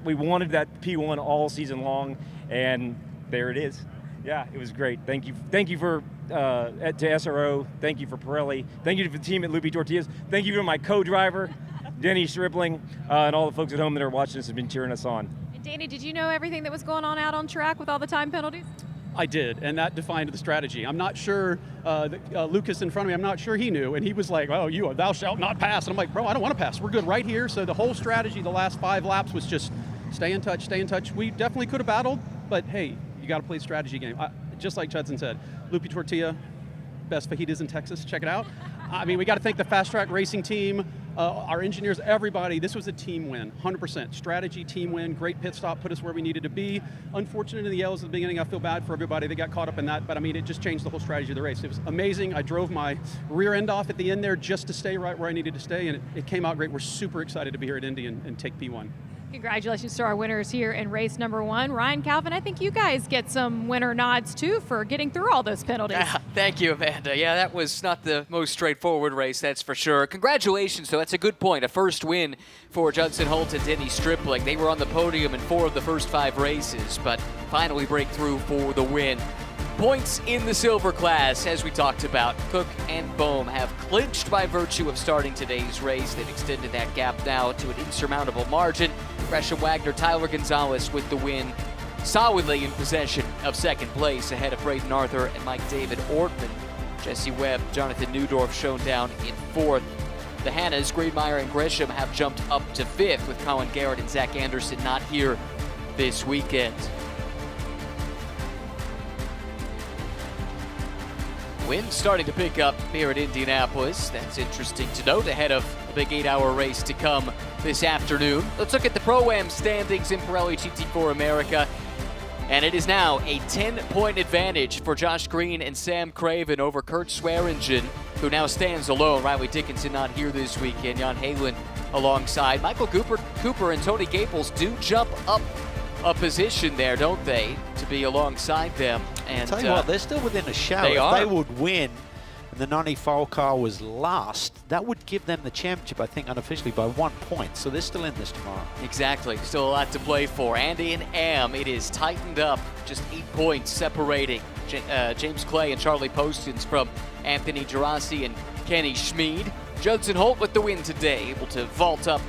we wanted that P1 all season long, and there it is. Yeah, it was great. Thank you for to SRO. Thank you for Pirelli. Thank you to the team at Lupi Tortillas. Thank you to my co-driver, Denny Stripling, and all the folks at home that are watching us and been cheering us on. And Danny, did you know everything that was going on out on track with all the time penalties? I did, and that defined the strategy. I'm not sure, Lucas in front of me, I'm not sure he knew, and he was like, oh, thou shalt not pass. And I'm like, bro, I don't want to pass. We're good right here. So the whole strategy the last 5 laps was just stay in touch, stay in touch. We definitely could have battled, but hey, you got to play the strategy game. Just like Judson said, Lupi Tortilla, best fajitas in Texas, check it out. I mean, we got to thank the Fast Track Racing team, our engineers, everybody. This was a team win, 100%. Strategy, team win, great pit stop, put us where we needed to be. Unfortunate in the yellows at the beginning. I feel bad for everybody that got caught up in that, but I mean, it just changed the whole strategy of the race. It was amazing. I drove my rear end off at the end there just to stay right where I needed to stay, and it came out great. We're super excited to be here at Indy and take P1. Congratulations to our winners here in race number 1. Ryan, Calvin, I think you guys get some winner nods too for getting through all those penalties. Thank you, Amanda. Yeah, that was not the most straightforward race, that's for sure. Congratulations, though. That's a good point. A first win for Judson Holt and Denny Stripling. They were on the podium in 4 of the first 5 races, but finally break through for the win. Points in the silver class, as we talked about. Cook and Bohm have clinched by virtue of starting today's race. They've extended that gap now to an insurmountable margin. Gresham Wagner, Tyler Gonzalez with the win, solidly in possession of second place ahead of Braden Arthur and Mike David Ortman. Jesse Webb, Jonathan Newdorf shown down in 4th. The Hannas, Greenmeyer and Gresham have jumped up to 5th with Colin Garrett and Zach Anderson not here this weekend. Wind starting to pick up here at Indianapolis. That's interesting to note ahead of the big 8-hour race to come this afternoon. Let's look at the Pro-Am standings in Pirelli GT4 America. And it is now a 10-point advantage for Josh Green and Sam Craven over Kurt Swearingen, who now stands alone. Riley Dickinson not here this weekend. Jan Halen alongside. Michael Cooper and Tony Gaples do jump up a position there, don't they, to be alongside them. And I'll tell you what, they're still within a shout. They are. If they would win and the 95 car was last, that would give them the championship, I think, unofficially by 1 point. So they're still in this tomorrow. Exactly. Still a lot to play for. And in AM, it is tightened up. Just 8 points separating James Clay and Charlie Postins from Anthony Gerasi and Kenny Schmid. Judson Holt with the win today, able to vault up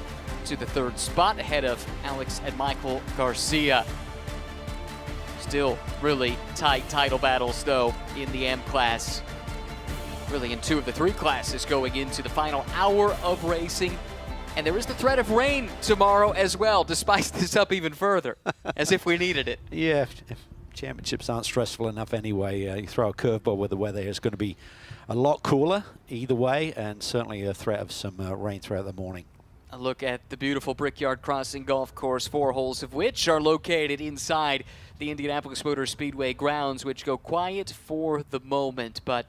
to the 3rd spot ahead of Alex and Michael Garcia. Still really tight title battles, though, in the M class. Really in 2 of the 3 classes going into the final hour of racing. And there is the threat of rain tomorrow as well, to spice this up even further, as if we needed it. Yeah, if championships aren't stressful enough anyway. You throw a curveball with the weather, it's going to be a lot cooler either way, and certainly a threat of some rain throughout the morning. A look at the beautiful Brickyard Crossing Golf Course, 4 holes of which are located inside the Indianapolis Motor Speedway grounds, which go quiet for the moment, but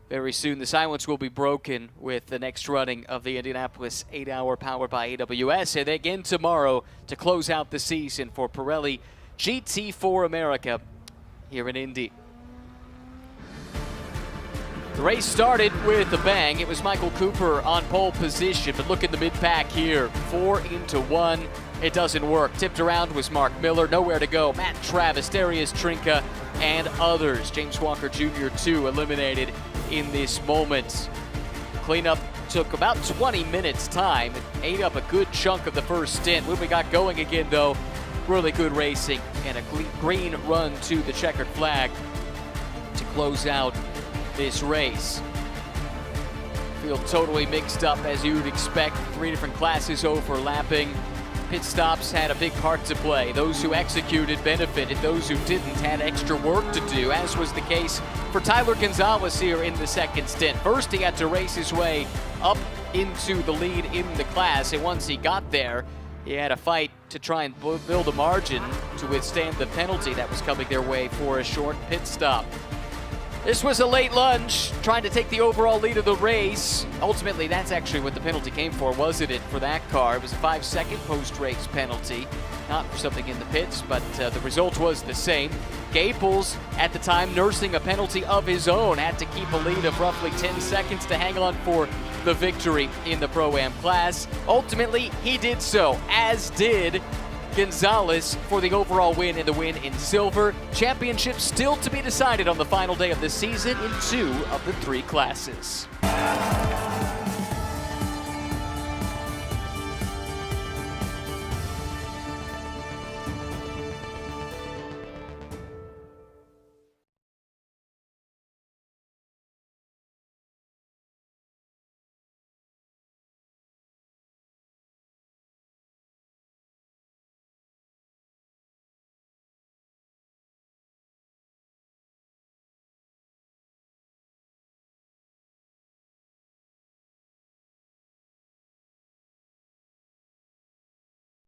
very soon the silence will be broken with the next running of the Indianapolis 8-hour powered by AWS, and again tomorrow to close out the season for Pirelli GT4 America here in Indy. The race started with a bang. It was Michael Cooper on pole position, but look at the mid-pack here. 4 into 1. It doesn't work. Tipped around was Mark Miller. Nowhere to go. Matt Travis, Darius Trinka, and others. James Walker Jr. too eliminated in this moment. Cleanup took about 20 minutes time. It ate up a good chunk of the first stint. When we got going again, though, really good racing and a green run to the checkered flag to close out this race. Field totally mixed up as you would expect. 3 different classes overlapping. Pit stops had a big part to play. Those who executed benefited. Those who didn't had extra work to do, as was the case for Tyler Gonzalez here in the second stint. First, he had to race his way up into the lead in the class, and once he got there, he had a fight to try and build a margin to withstand the penalty that was coming their way for a short pit stop. This was a late lunge, trying to take the overall lead of the race. Ultimately, that's actually what the penalty came for, wasn't it, for that car? It was a 5-second post-race penalty, not for something in the pits, but the result was the same. Gaples, at the time, nursing a penalty of his own, had to keep a lead of roughly 10 seconds to hang on for the victory in the Pro-Am class. Ultimately, he did so, as did Gonzalez for the overall win and the win in silver. Championship still to be decided on the final day of the season in 2 of the 3 classes.